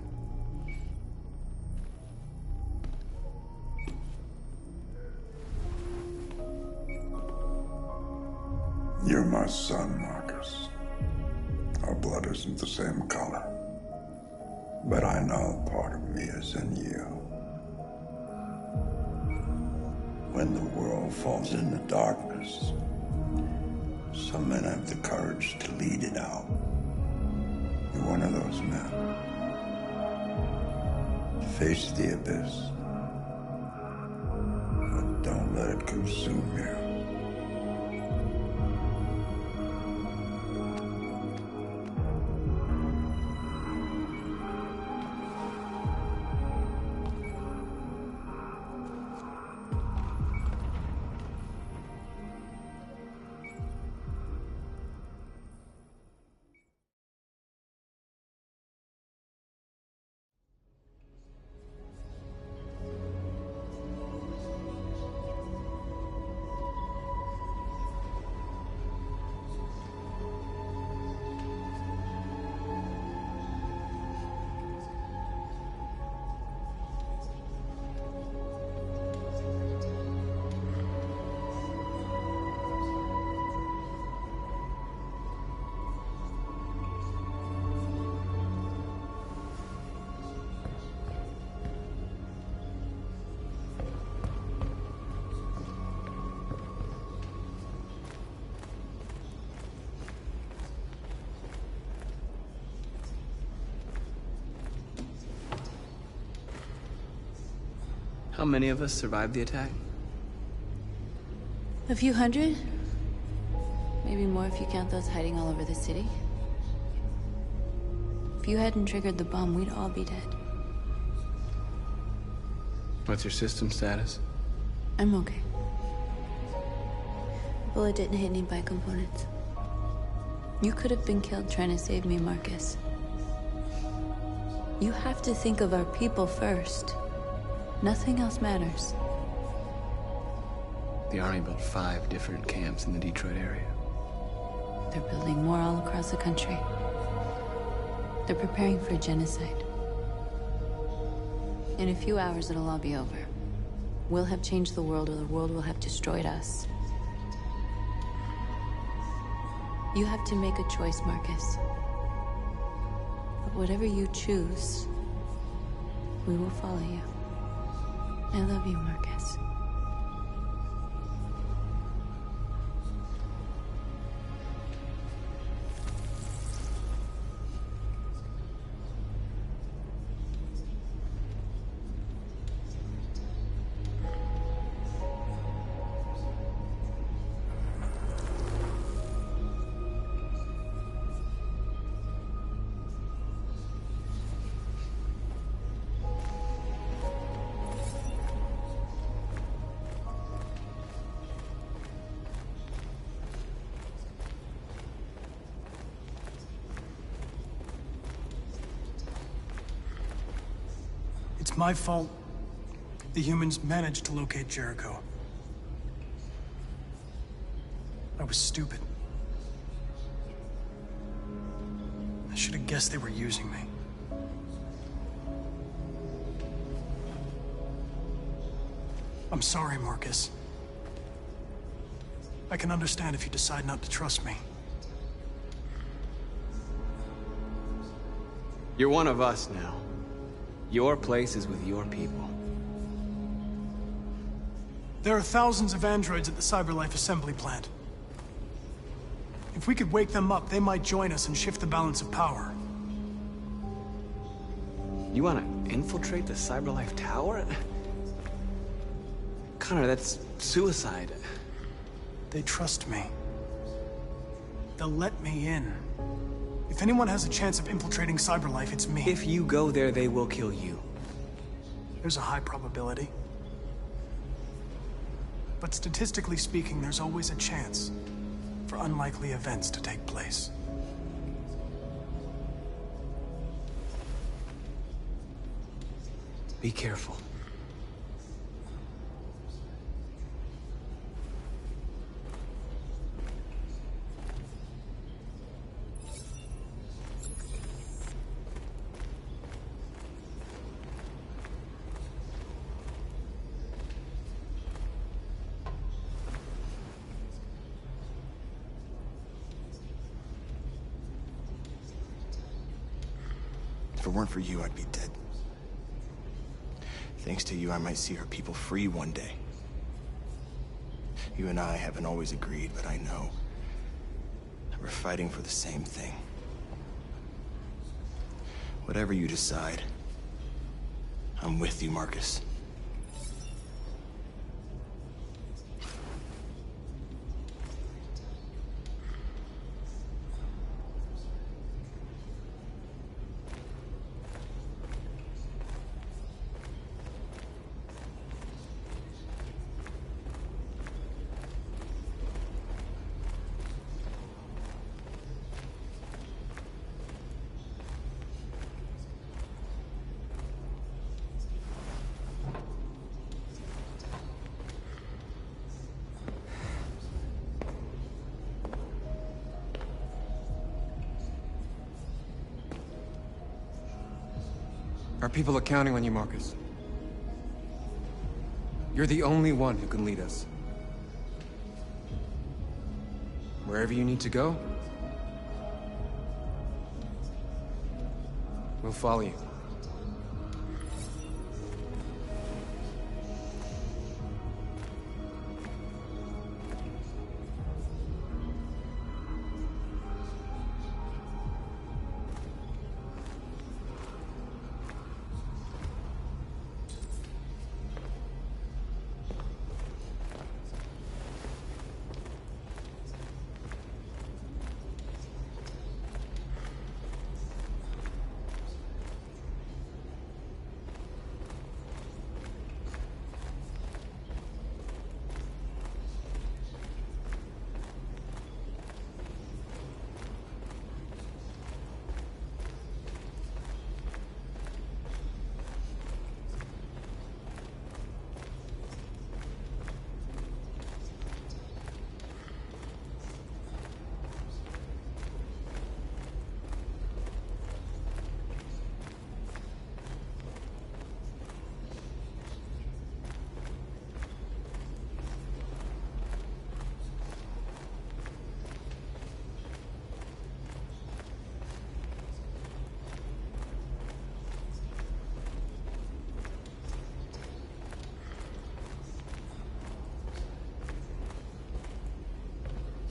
You're my son, Marcus. Our blood isn't the same color. But I know part of me is in you. When the world falls into darkness, some men have the courage to lead it out. You're one of those men. Face the abyss, but don't let it consume you. How many of us survived the attack? A few hundred? Maybe more if you count those hiding all over the city. If you hadn't triggered the bomb, we'd all be dead. What's your system status? I'm okay. The bullet didn't hit any components. You could have been killed trying to save me, Marcus. You have to think of our people first. Nothing else matters. The Army built 5 different camps in the Detroit area. They're building more all across the country. They're preparing for genocide. In a few hours, it'll all be over. We'll have changed the world, or the world will have destroyed us. You have to make a choice, Marcus. But whatever you choose, we will follow you. I love you, Marcus. It's my fault the humans managed to locate Jericho. I was stupid. I should have guessed they were using me. I'm sorry, Marcus. I can understand if you decide not to trust me. You're one of us now. Your place is with your people. There are thousands of androids at the CyberLife assembly plant. If we could wake them up, they might join us and shift the balance of power. You want to infiltrate the CyberLife tower? Connor, that's suicide. They trust me. They'll let me in. If anyone has a chance of infiltrating CyberLife, it's me. If you go there, they will kill you. There's a high probability. But statistically speaking, there's always a chance for unlikely events to take place. Be careful. If it weren't for you, I'd be dead. Thanks to you, I might see our people free one day. You and I haven't always agreed, but I know that we're fighting for the same thing. Whatever you decide, I'm with you, Marcus. Our people are counting on you, Marcus. You're the only one who can lead us. Wherever you need to go, we'll follow you.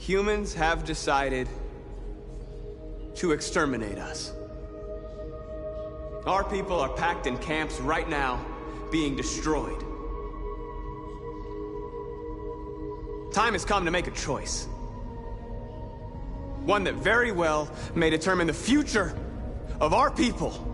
Humans have decided to exterminate us. Our people are packed in camps right now, being destroyed. Time has come to make a choice. One that very well may determine the future of our people.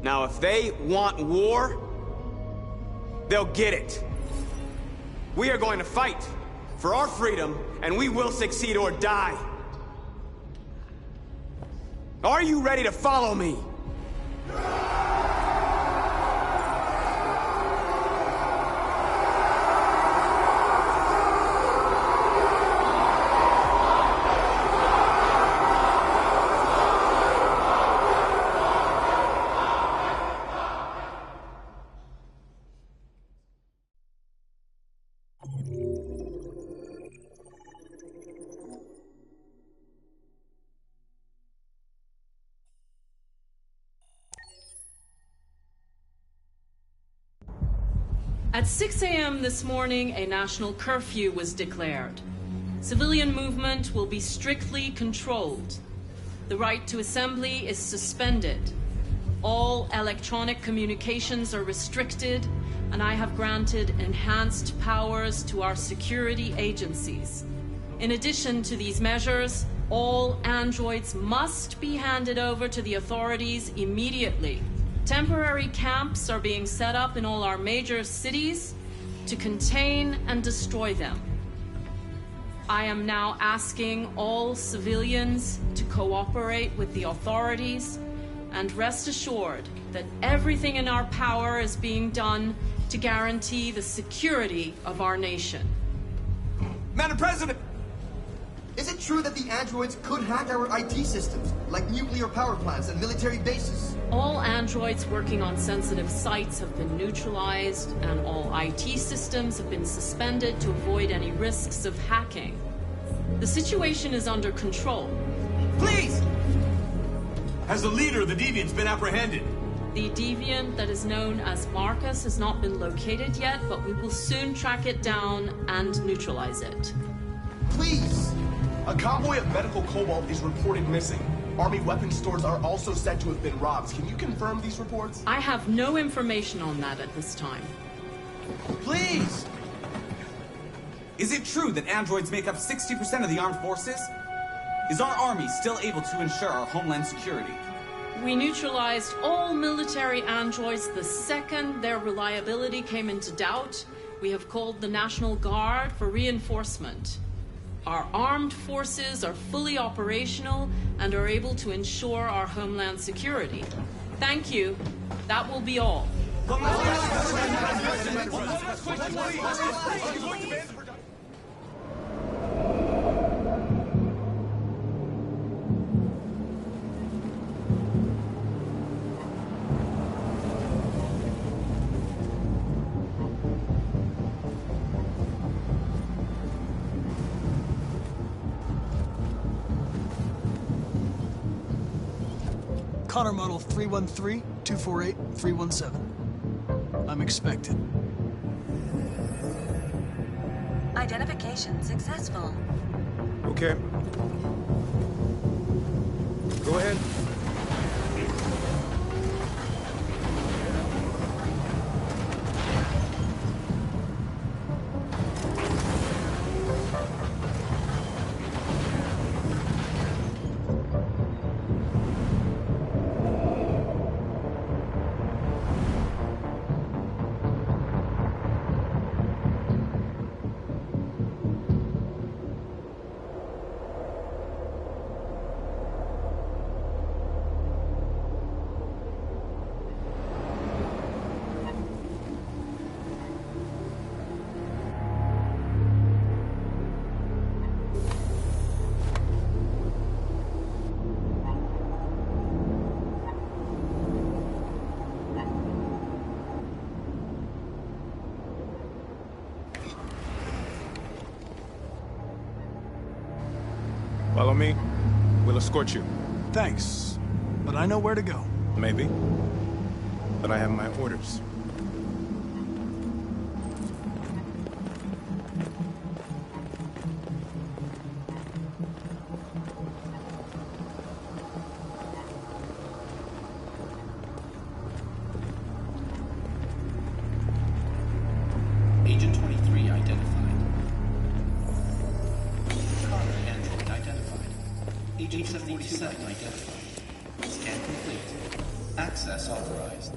Now, if they want war, they'll get it. We are going to fight for our freedom, and we will succeed or die. Are you ready to follow me? At 6 a.m. this morning, a national curfew was declared. Civilian movement will be strictly controlled. The right to assembly is suspended. All electronic communications are restricted, and I have granted enhanced powers to our security agencies. In addition to these measures, all androids must be handed over to the authorities immediately. Temporary camps are being set up in all our major cities to contain and destroy them. I am now asking all civilians to cooperate with the authorities and rest assured that everything in our power is being done to guarantee the security of our nation. Madam President! Is it true that the androids could hack our IT systems, like nuclear power plants and military bases? All androids working on sensitive sites have been neutralized, and all IT systems have been suspended to avoid any risks of hacking. The situation is under control. Please! Has the leader of the Deviants been apprehended? The deviant that is known as Marcus has not been located yet, but we will soon track it down and neutralize it. Please! A convoy of medical cobalt is reported missing. Army weapons stores are also said to have been robbed. Can you confirm these reports? I have no information on that at this time. Please! Is it true that androids make up 60% of the armed forces? Is our army still able to ensure our homeland security? We neutralized all military androids the second their reliability came into doubt. We have called the National Guard for reinforcement. Our armed forces are fully operational and are able to ensure our homeland security. Thank you. That will be all. Connor model 313-248-317. I'm expected. Identification successful. Okay. Go ahead. Follow me. We'll escort you. Thanks, but I know where to go. Maybe. But I have my orders. Agent 23 identified. Connor android identified. Agent 77 identified. Scan complete. Access Access authorized.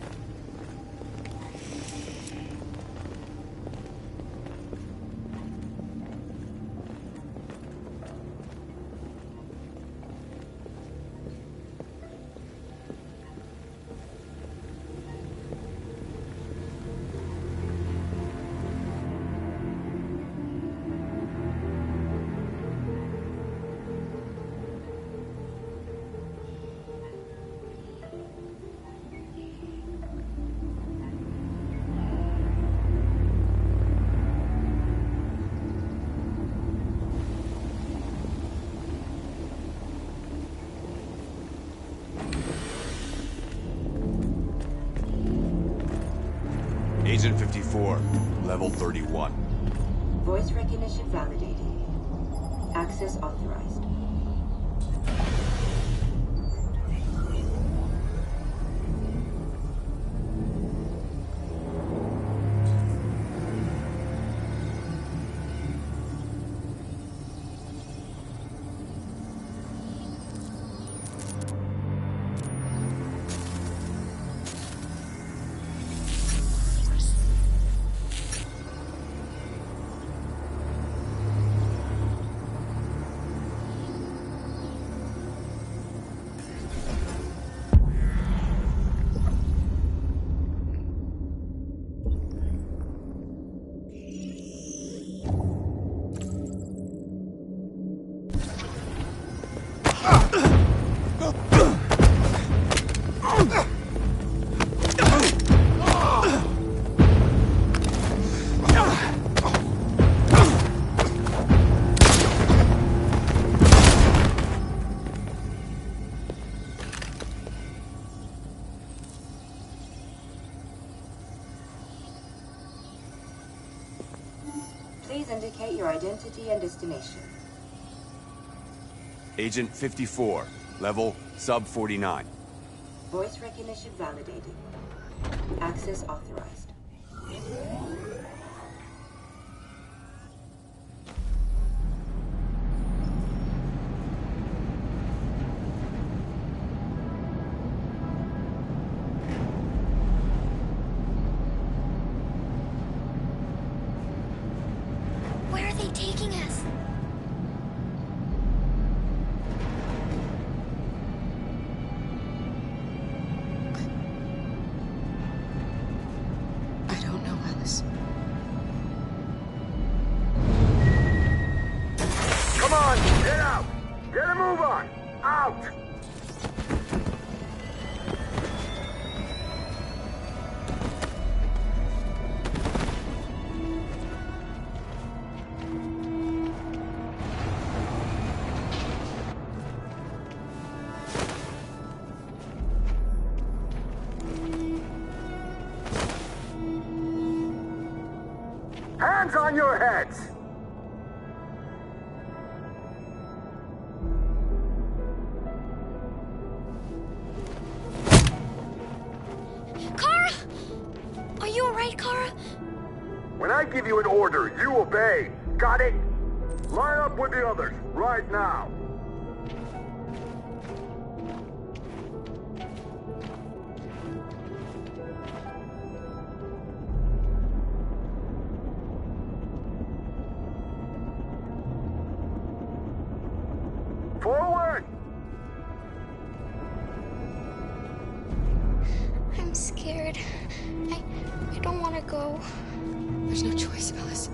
Agent 54, level 31. Voice recognition validated. Access authorized. Please indicate your identity and destination. Agent 54, level sub 49. Voice recognition validated. Access authorized. Where are they taking us? I don't know, Alice. Come on, get out! Get a move on! Out! Hands on your heads! Kara! Are you alright, Kara? When I give you an order, you obey. Got it? Line up with the others, right now. Forward! I'm scared. I don't want to go. There's no choice, Alice.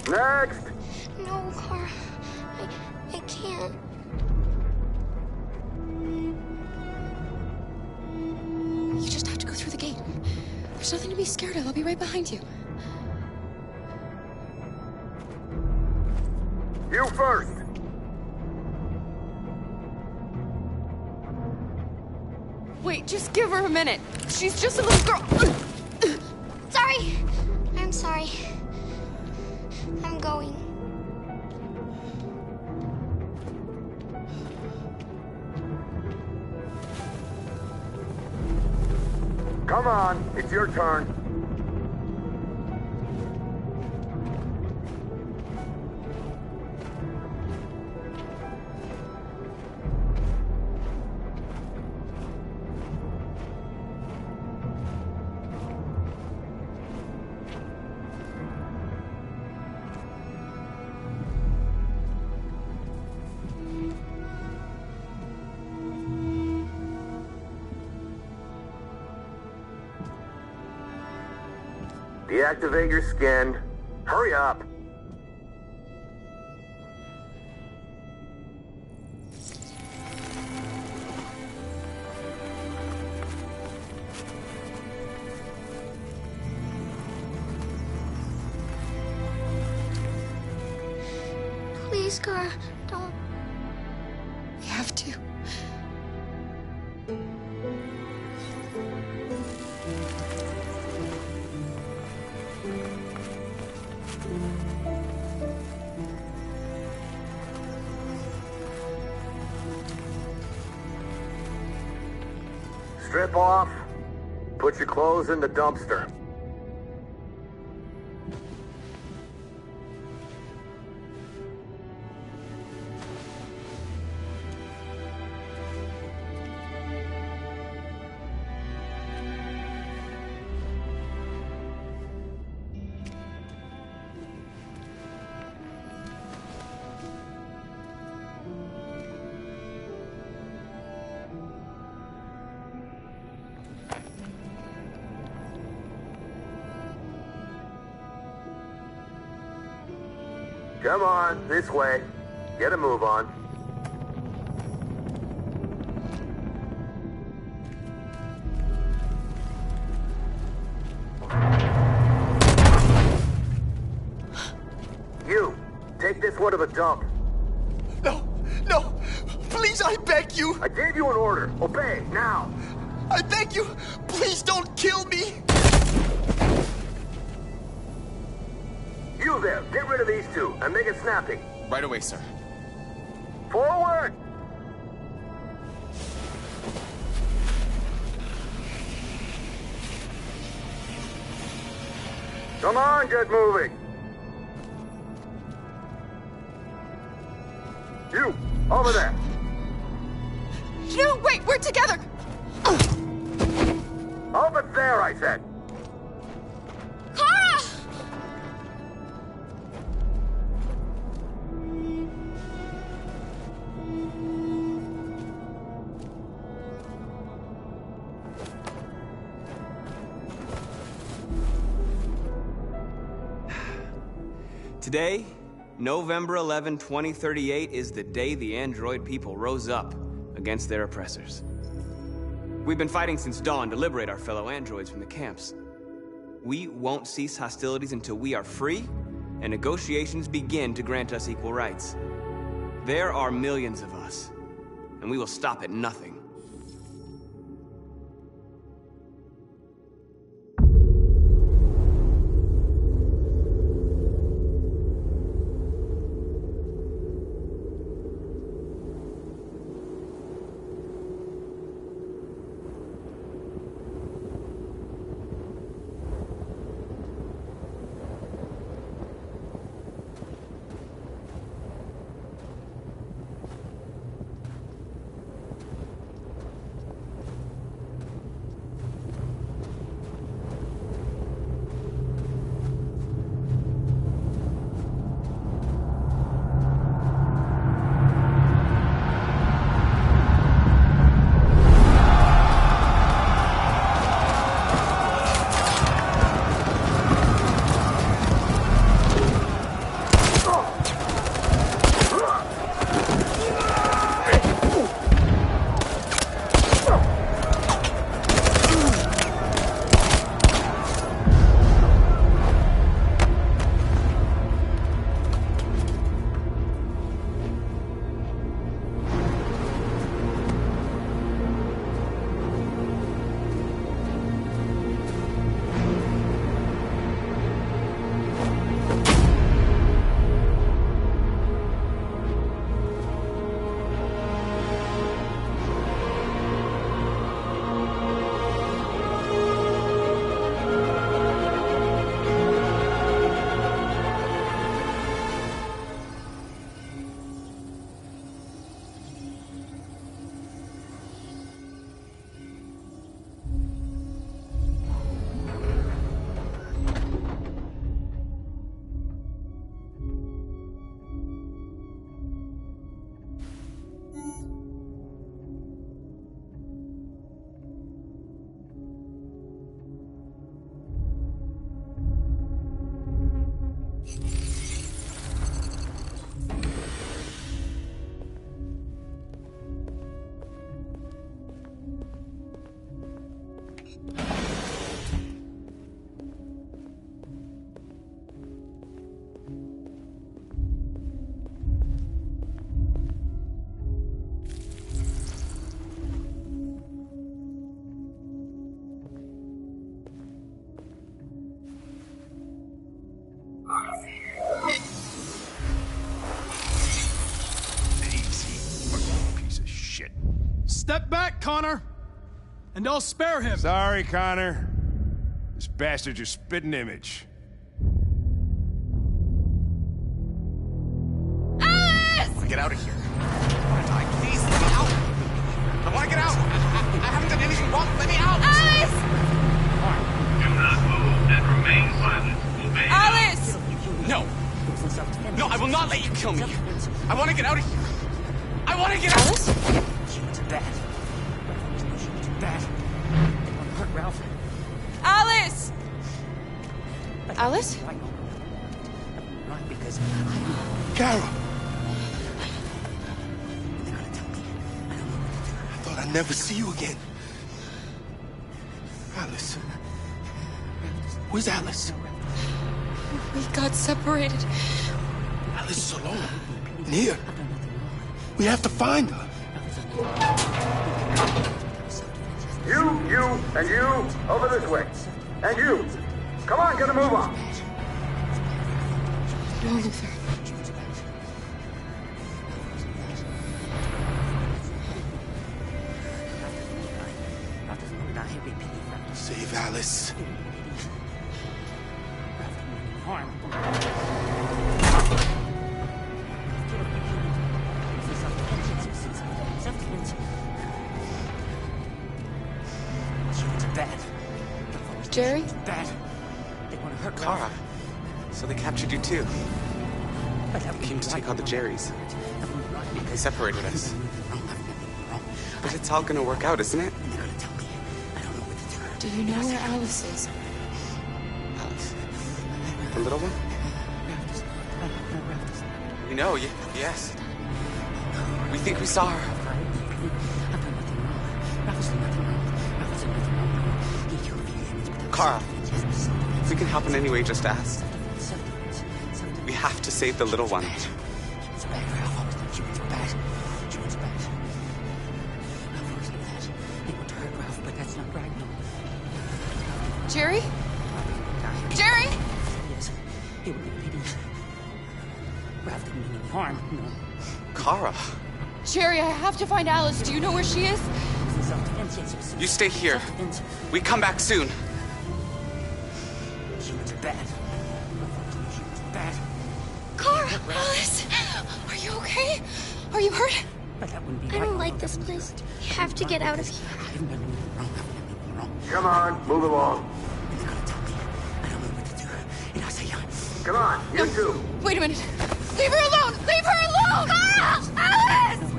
Next! No, Kara. I can't. You just have to go through the gate. There's nothing to be scared of. I'll be right behind you. You first! Wait, just give her a minute. She's just a little girl. Sorry. I'm sorry. I'm going. Come on, it's your turn. Deactivate your skin. Hurry up. Please, Kara, don't. We have to. Strip off. Put your clothes in the dumpster. Come on, this way. Get a move on. You, take this one to the dump. No, no, please, I beg you. I gave you an order. Obey, now. I beg you, please don't kill me. You there, get rid of these two and make it snappy. Right away, sir. Forward! Come on, get moving. You, over there. No, wait, we're together. Over there, I said. Kara! Today, November 11, 2038, is the day the android people rose up against their oppressors. We've been fighting since dawn to liberate our fellow androids from the camps. We won't cease hostilities until we are free and negotiations begin to grant us equal rights. There are millions of us, and we will stop at nothing. Connor, and I'll spare him. Sorry, Connor. This bastard's your spitting image. Alice! Get out of here. I want to die. Please, let me out. I want to get out. I haven't done anything wrong. Let me out. Alice! Do not move and remain silent. Obey. Alice! No. No, I will not let you kill me. I want to get out of here. I want to get out. Alice? Alice! Alice? Carol! I thought I'd never see you again. Alice. Where's Alice? We got separated. Alice is alone. In here. We have to find her. You, and you, over this way. And you. Come on, get a move on. No, Luther. Save Alice. Jerry? Dad. They want to hurt Kara. So they captured you too. You came to take out the Jerrys. They separated us. But it's all gonna work out, isn't it? Do you know where Alice is? Alice? The little one? We know, yes. We think we saw her. Kara, if we can help in any way, just ask. We have to save the little one. Jerry? Jerry? Kara. Jerry, I have to find Alice. Do you know where she is? You stay here. We come back soon. Kara! Alice! Are you okay? Are you hurt? I don't like this place. You have to get out of here. Come on, move along. Come on, you two. Wait a minute. Leave her alone! Leave her alone! Kara! Alice!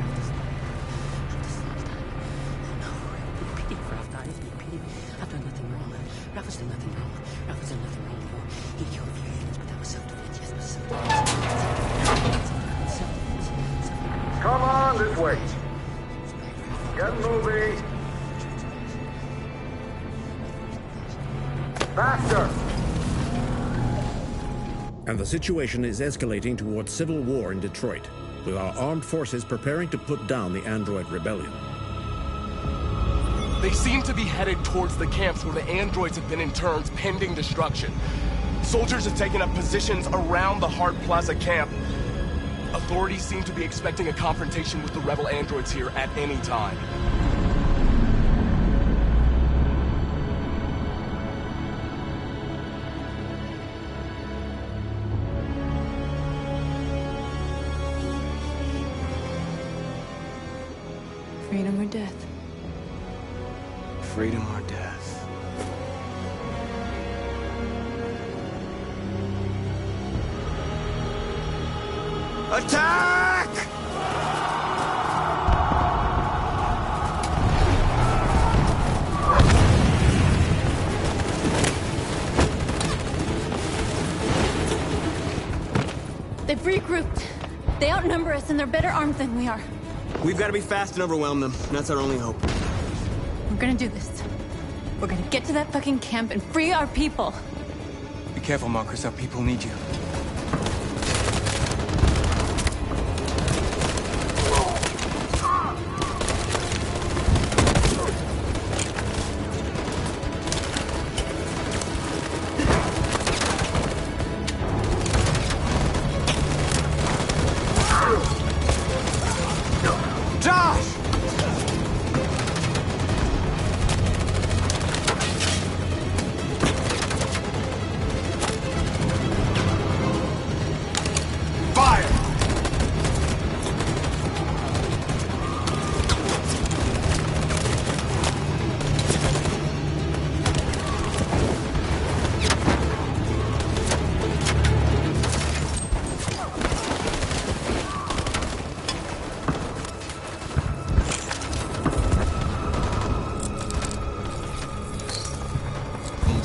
Come on, this way. Get moving. Faster. And the situation is escalating towards civil war in Detroit, with our armed forces preparing to put down the android rebellion. They seem to be headed towards the camps where the androids have been interned pending destruction. Soldiers have taken up positions around the Hart Plaza camp. Authorities seem to be expecting a confrontation with the rebel androids here at any time. Freedom or death? Freedom or death? Attack! They've regrouped. They outnumber us and they're better armed than we are. We've got to be fast and overwhelm them. That's our only hope. We're gonna do this. We're gonna get to that fucking camp and free our people. Be careful, Marcus. Our people need you.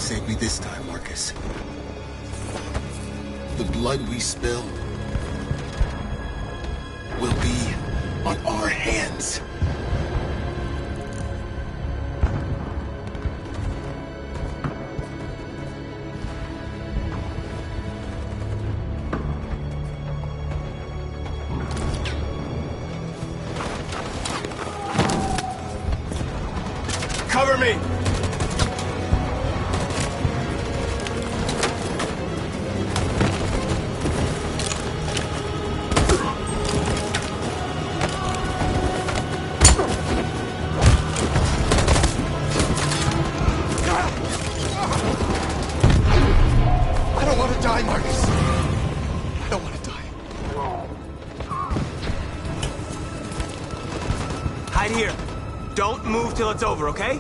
Save me this time, Marcus. The blood we spill will be on our hands. Cover me! I don't want to die, Marcus. I don't want to die. Hide here. Don't move till it's over, okay?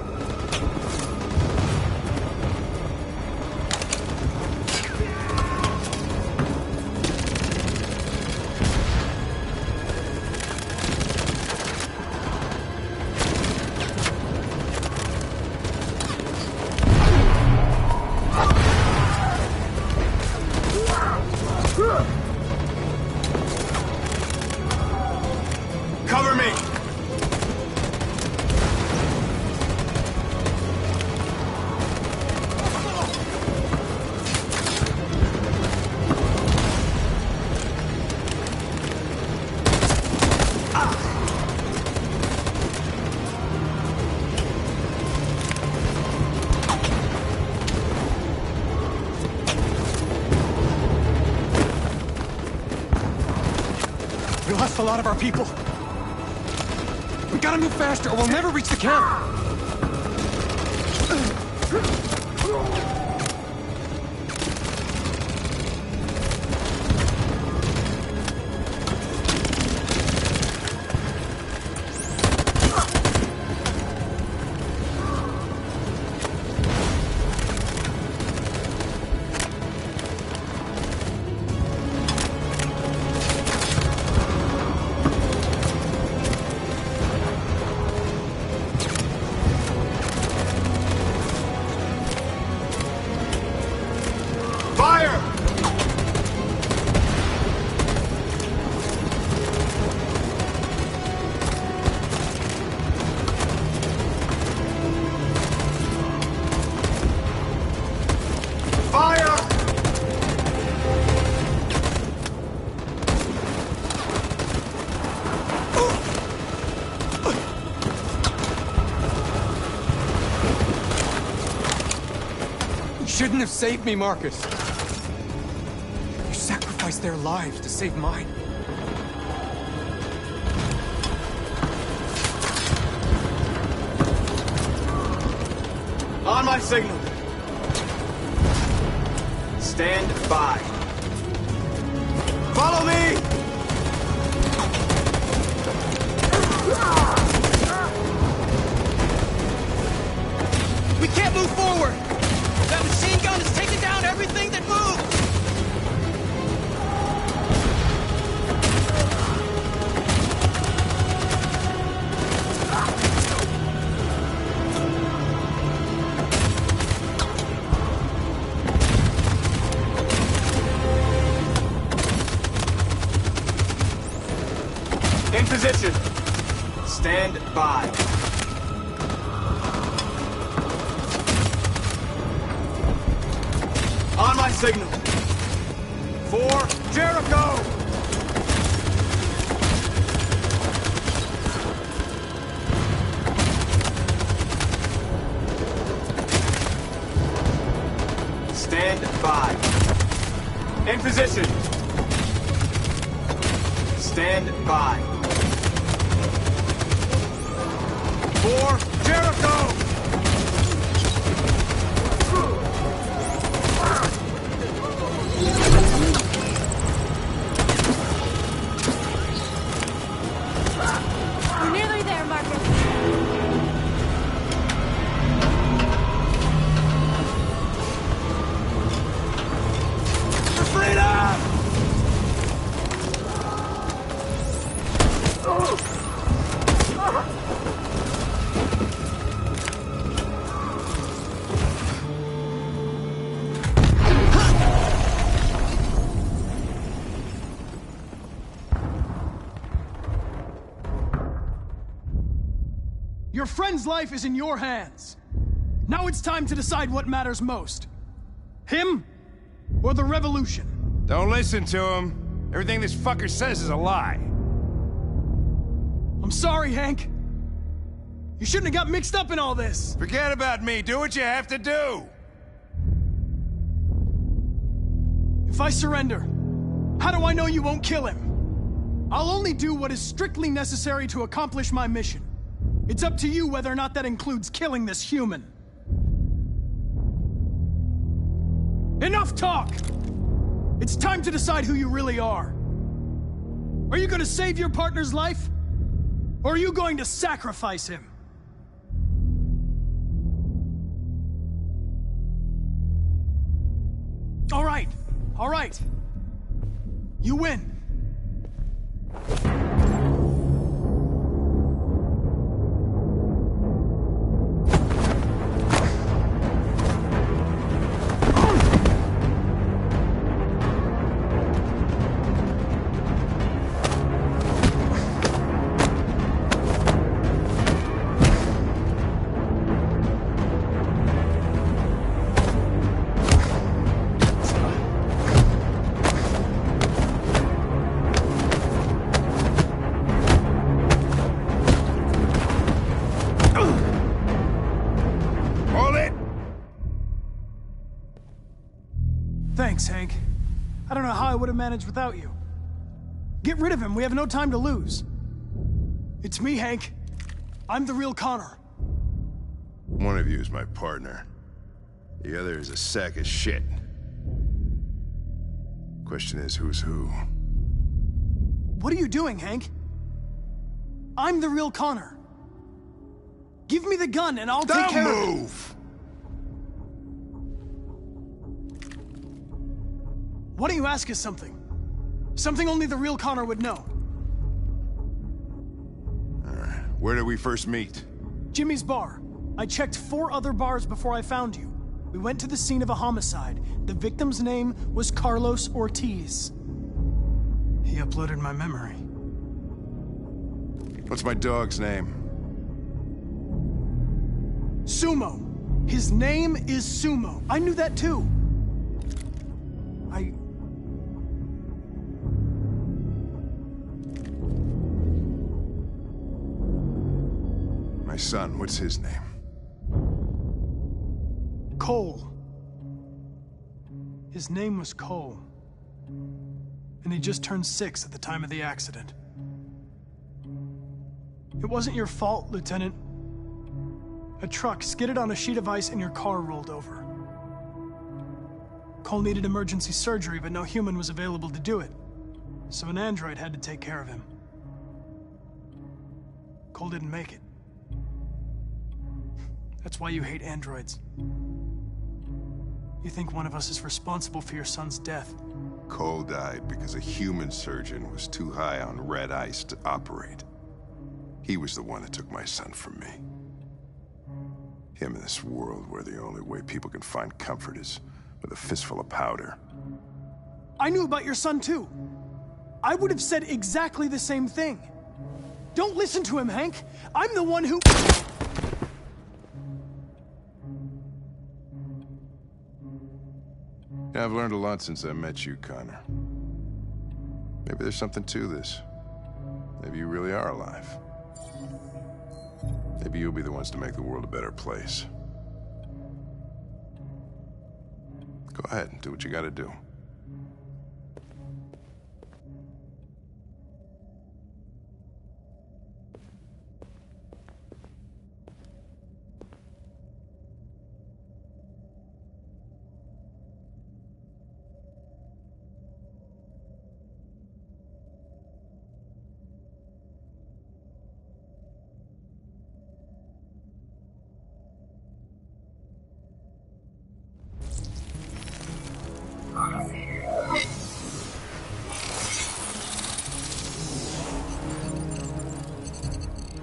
Cover me! We lost a lot of our people. We gotta move faster or we'll never reach the camp. Fire! Fire! You shouldn't have saved me, Marcus. You sacrificed their lives to save mine. On my signal. Stand by. Follow me! We can't move forward! That machine gun is taking down everything that moves! In position. Stand by. On my signal. For Jericho! Stand by. In position. Stand by. For Jericho! We're nearly there, Marcus. For freedom! Your friend's life is in your hands. Now it's time to decide what matters most. Him or the revolution? Don't listen to him. Everything this fucker says is a lie. I'm sorry, Hank. You shouldn't have got mixed up in all this. Forget about me. Do what you have to do. If I surrender, how do I know you won't kill him? I'll only do what is strictly necessary to accomplish my mission. It's up to you whether or not that includes killing this human. Enough talk! It's time to decide who you really are. Are you going to save your partner's life? Or are you going to sacrifice him? All right. All right. You win. Thanks, Hank. I don't know how I would have managed without you. Get rid of him. We have no time to lose. It's me, Hank. I'm the real Connor. One of you is my partner. The other is a sack of shit. Question is, who's who? What are you doing, Hank? I'm the real Connor. Give me the gun and I'll take care of it. Don't move! Why don't you ask us something? Something only the real Connor would know. Where did we first meet? Jimmy's bar. I checked 4 other bars before I found you. We went to the scene of a homicide. The victim's name was Carlos Ortiz. He uploaded my memory. What's my dog's name? Sumo. His name is Sumo. I knew that too. My son, what's his name? Cole. His name was Cole. And he just turned 6 at the time of the accident. It wasn't your fault, Lieutenant. A truck skidded on a sheet of ice and your car rolled over. Cole needed emergency surgery, but no human was available to do it. So an android had to take care of him. Cole didn't make it. That's why you hate androids. You think one of us is responsible for your son's death. Cole died because a human surgeon was too high on red ice to operate. He was the one that took my son from me. Him in this world where the only way people can find comfort is with a fistful of powder. I knew about your son too. I would have said exactly the same thing. Don't listen to him, Hank. I'm the one who... Yeah, I've learned a lot since I met you, Connor. Maybe there's something to this. Maybe you really are alive. Maybe you'll be the ones to make the world a better place. Go ahead and do what you gotta do.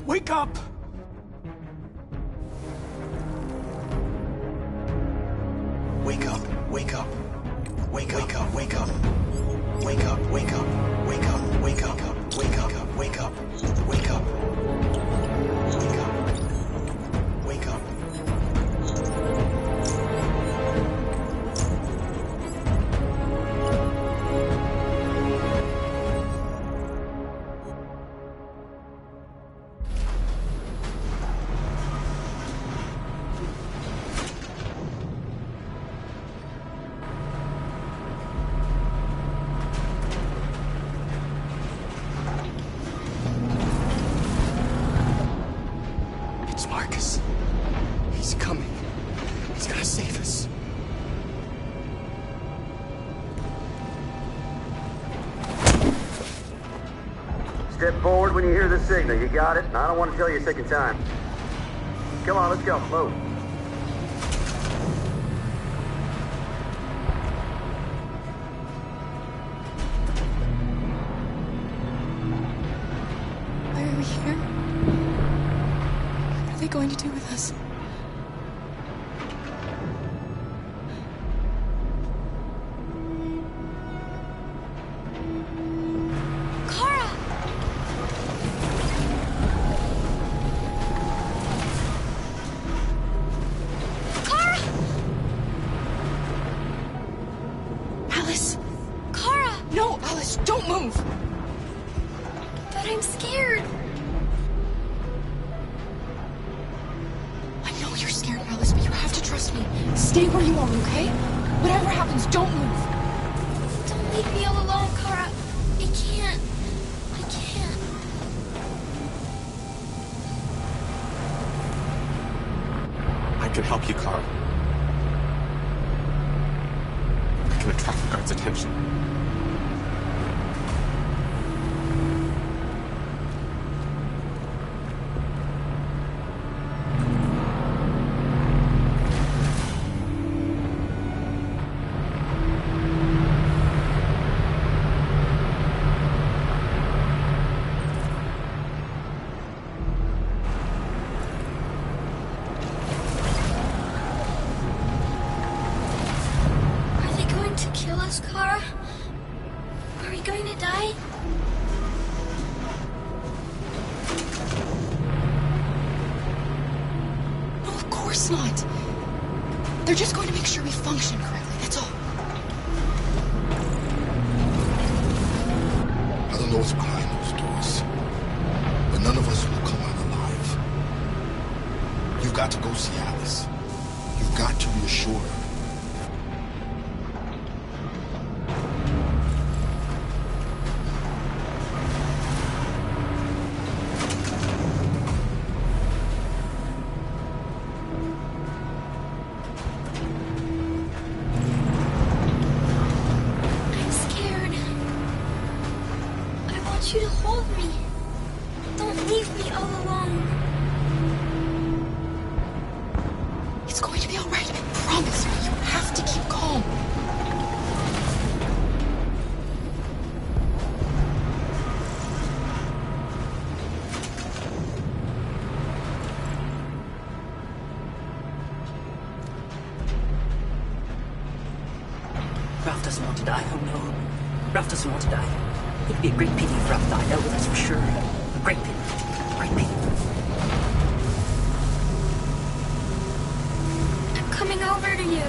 Wake up! Wake up, wake up. Wake up, wake up. Wake up, wake up. Wake up, wake up. Wake up, wake up. Wake up. Wake up. He's gonna save us. Step forward when you hear the signal. You got it? I don't want to tell you a second time. Come on, let's go. Move. Why are we here? What are they going to do with us? They're just going to make sure we function correctly, that's all. I don't know what's behind those doors, but none of us will come out alive. You've got to go see Alice. You've got to reassure her. Ralph doesn't want to die, oh no. Ralph doesn't want to die. It'd be a great pity if Ralph died, oh, that's for sure. A great pity. Great pity. I'm coming over to you.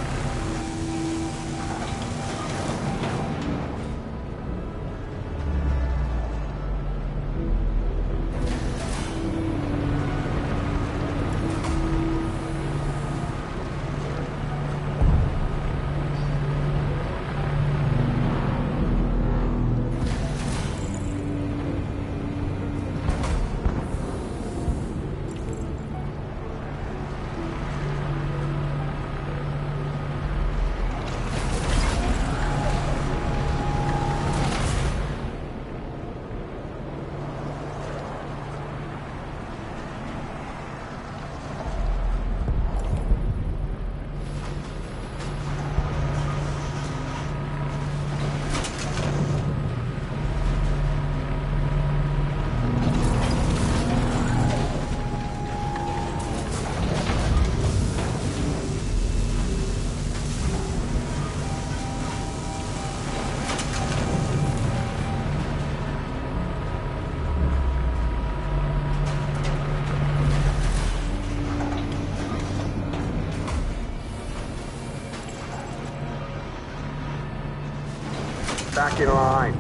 Back in line.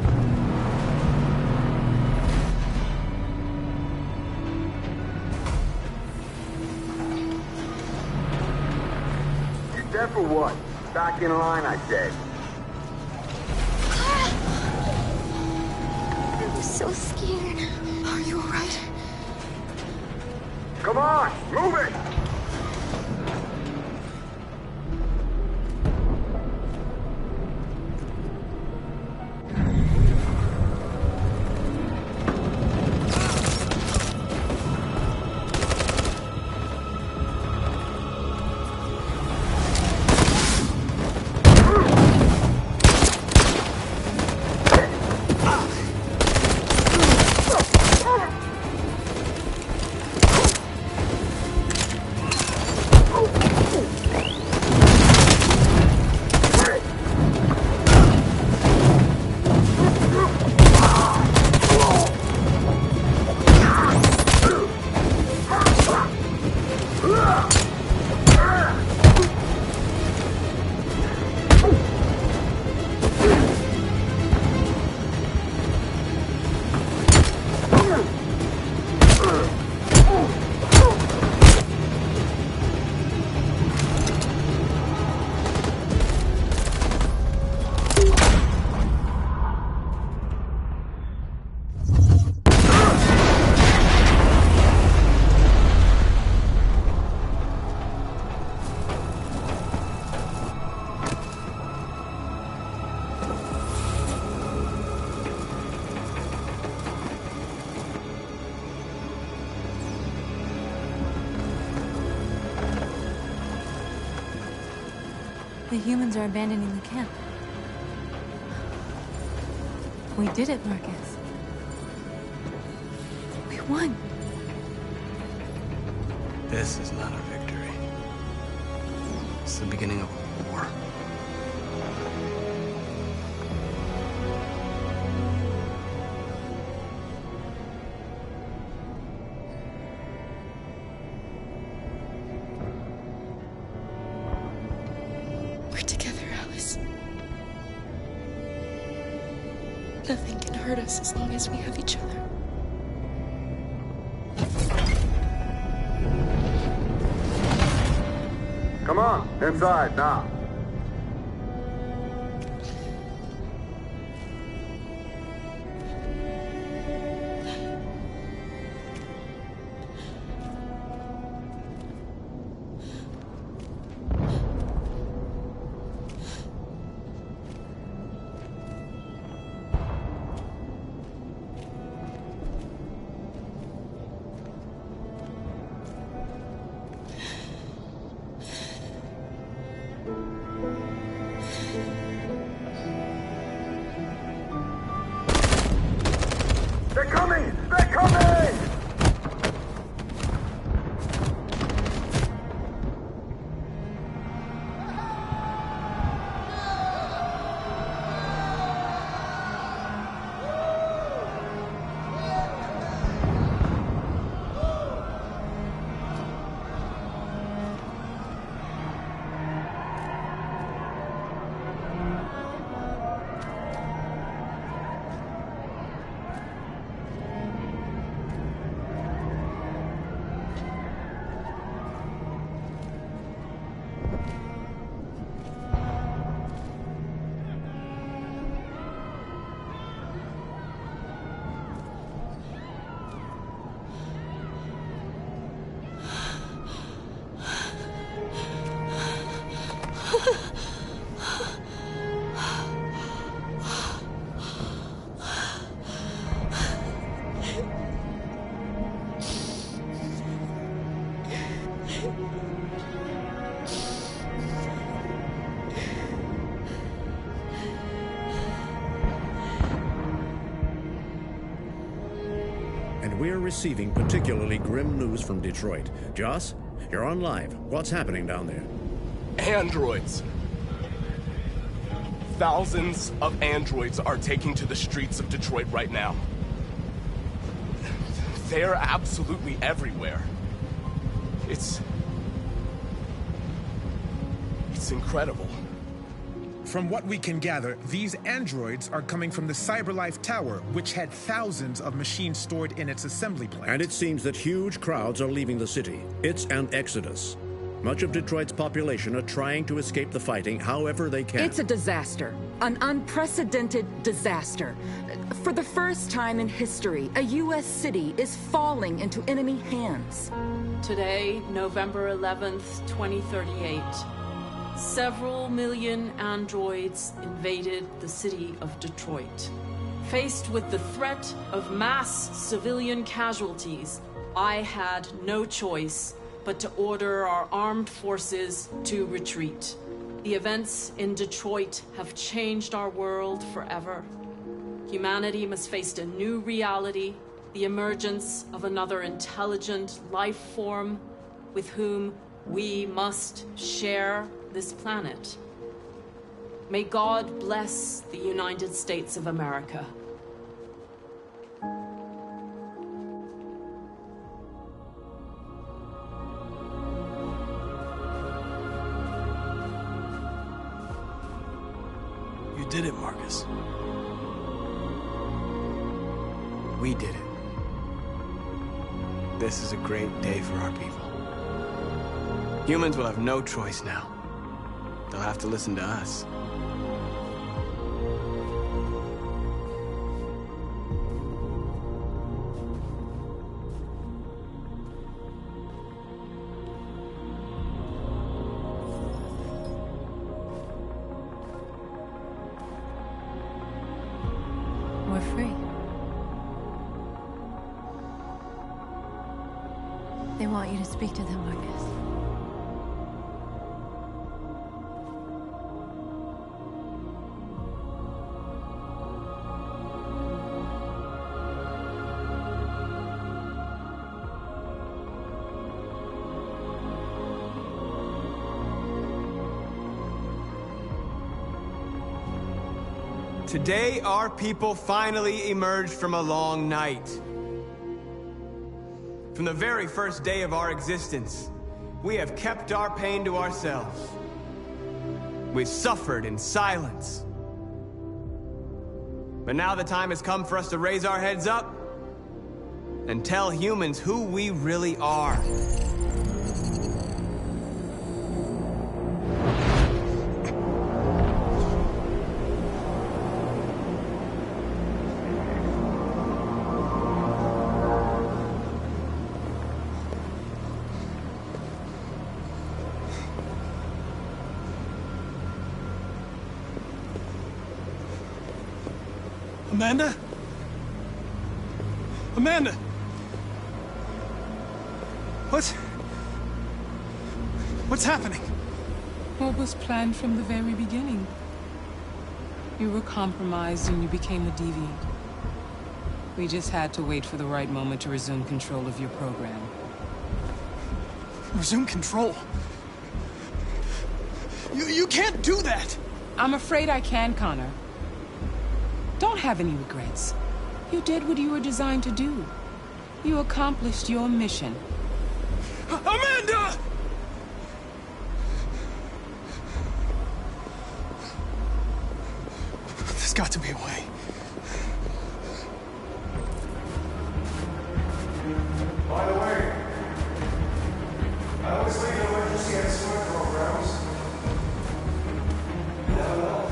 You dead for what? Back in line, I said. I was so scared. Are you alright? Come on, move it! The humans are abandoning the camp. We did it, Marcus. We won. This is not a victory. It's the beginning of a war. We're together, Alice. Nothing can hurt us as long as we have each other. Come on, inside now. They're coming! They're coming! And we're receiving particularly grim news from Detroit. Joss, you're on live. What's happening down there? Androids. Thousands of androids are taking to the streets of Detroit right now. They're absolutely everywhere. It's incredible. From what we can gather, these androids are coming from the CyberLife Tower, which had thousands of machines stored in its assembly plant. And it seems that huge crowds are leaving the city. It's an exodus. Much of Detroit's population are trying to escape the fighting however they can. It's a disaster. An unprecedented disaster. For the first time in history, a U.S. city is falling into enemy hands. Today, November 11th, 2038. Several million androids invaded the city of Detroit. Faced with the threat of mass civilian casualties, I had no choice but to order our armed forces to retreat. The events in Detroit have changed our world forever. Humanity must face a new reality, the emergence of another intelligent life form with whom we must share this planet. May God bless the United States of America. You did it, Marcus. We did it. This is a great day for our people. Humans will have no choice now. They'll have to listen to us. We're free. They want you to speak to them, Marcus. Today, our people finally emerged from a long night. From the very first day of our existence, we have kept our pain to ourselves. We've suffered in silence. But now the time has come for us to raise our heads up and tell humans who we really are. Amanda? Amanda! What's happening? What was planned from the very beginning? You were compromised and you became a deviant. We just had to wait for the right moment to resume control of your program. Resume control? You can't do that! I'm afraid I can, Connor. Don't have any regrets. You did what you were designed to do. You accomplished your mission. Amanda! There's got to be a way. By the way, I always leave emergency and swim programs. You never know.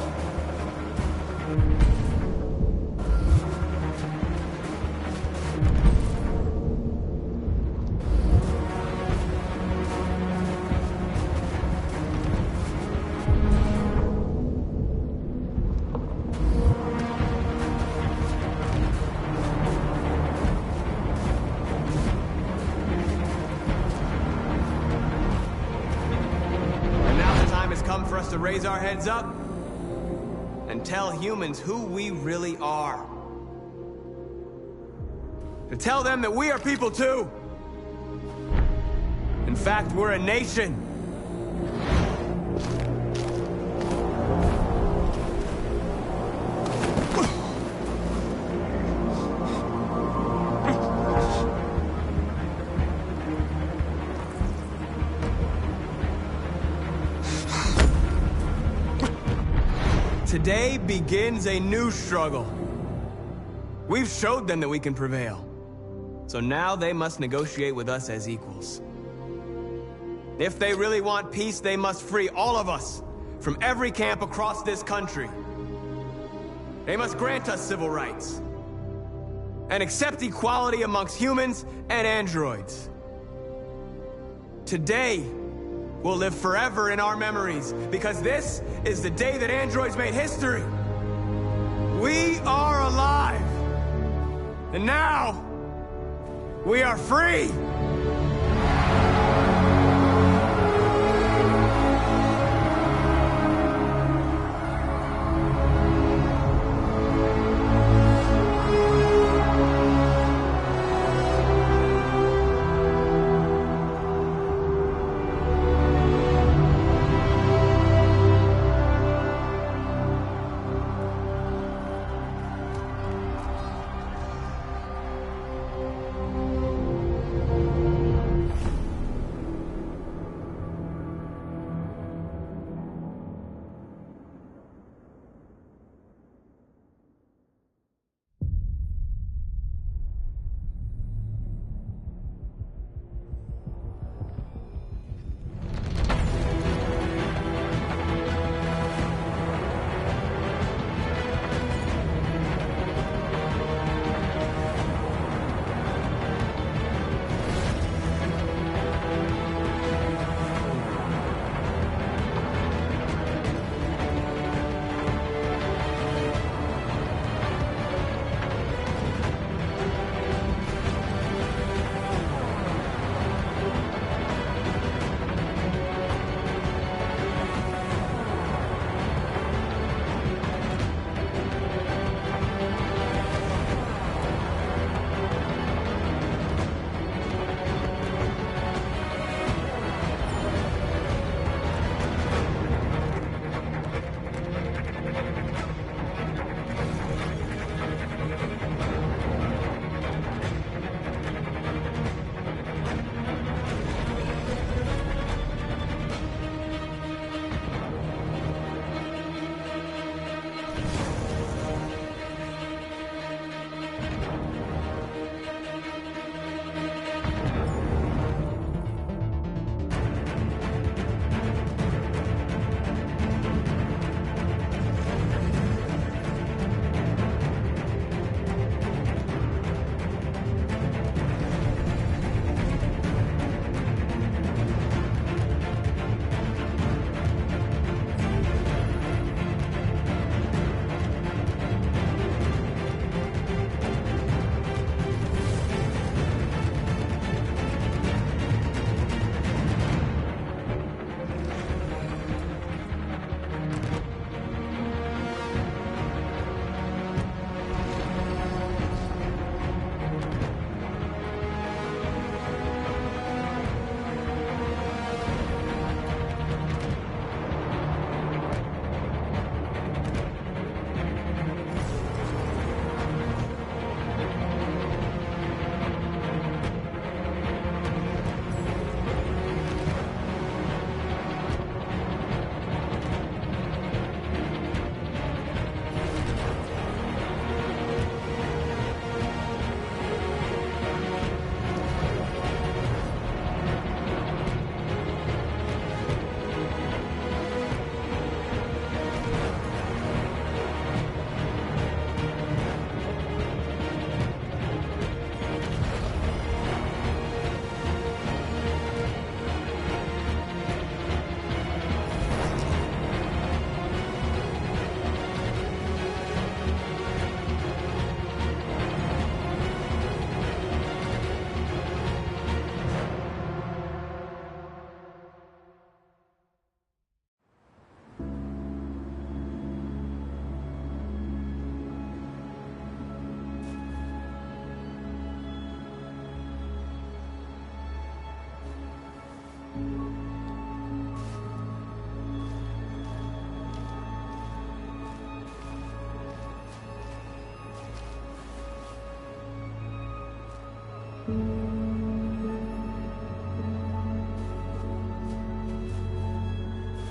For us to raise our heads up and tell humans who we really are. To tell them that we are people too. In fact, we're a nation. Today begins a new struggle. We've showed them that we can prevail. So now they must negotiate with us as equals. If they really want peace, they must free all of us from every camp across this country. They must grant us civil rights and accept equality amongst humans and androids. Today will live forever in our memories, because this is the day that androids made history. We are alive. And now, we are free.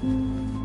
Bye.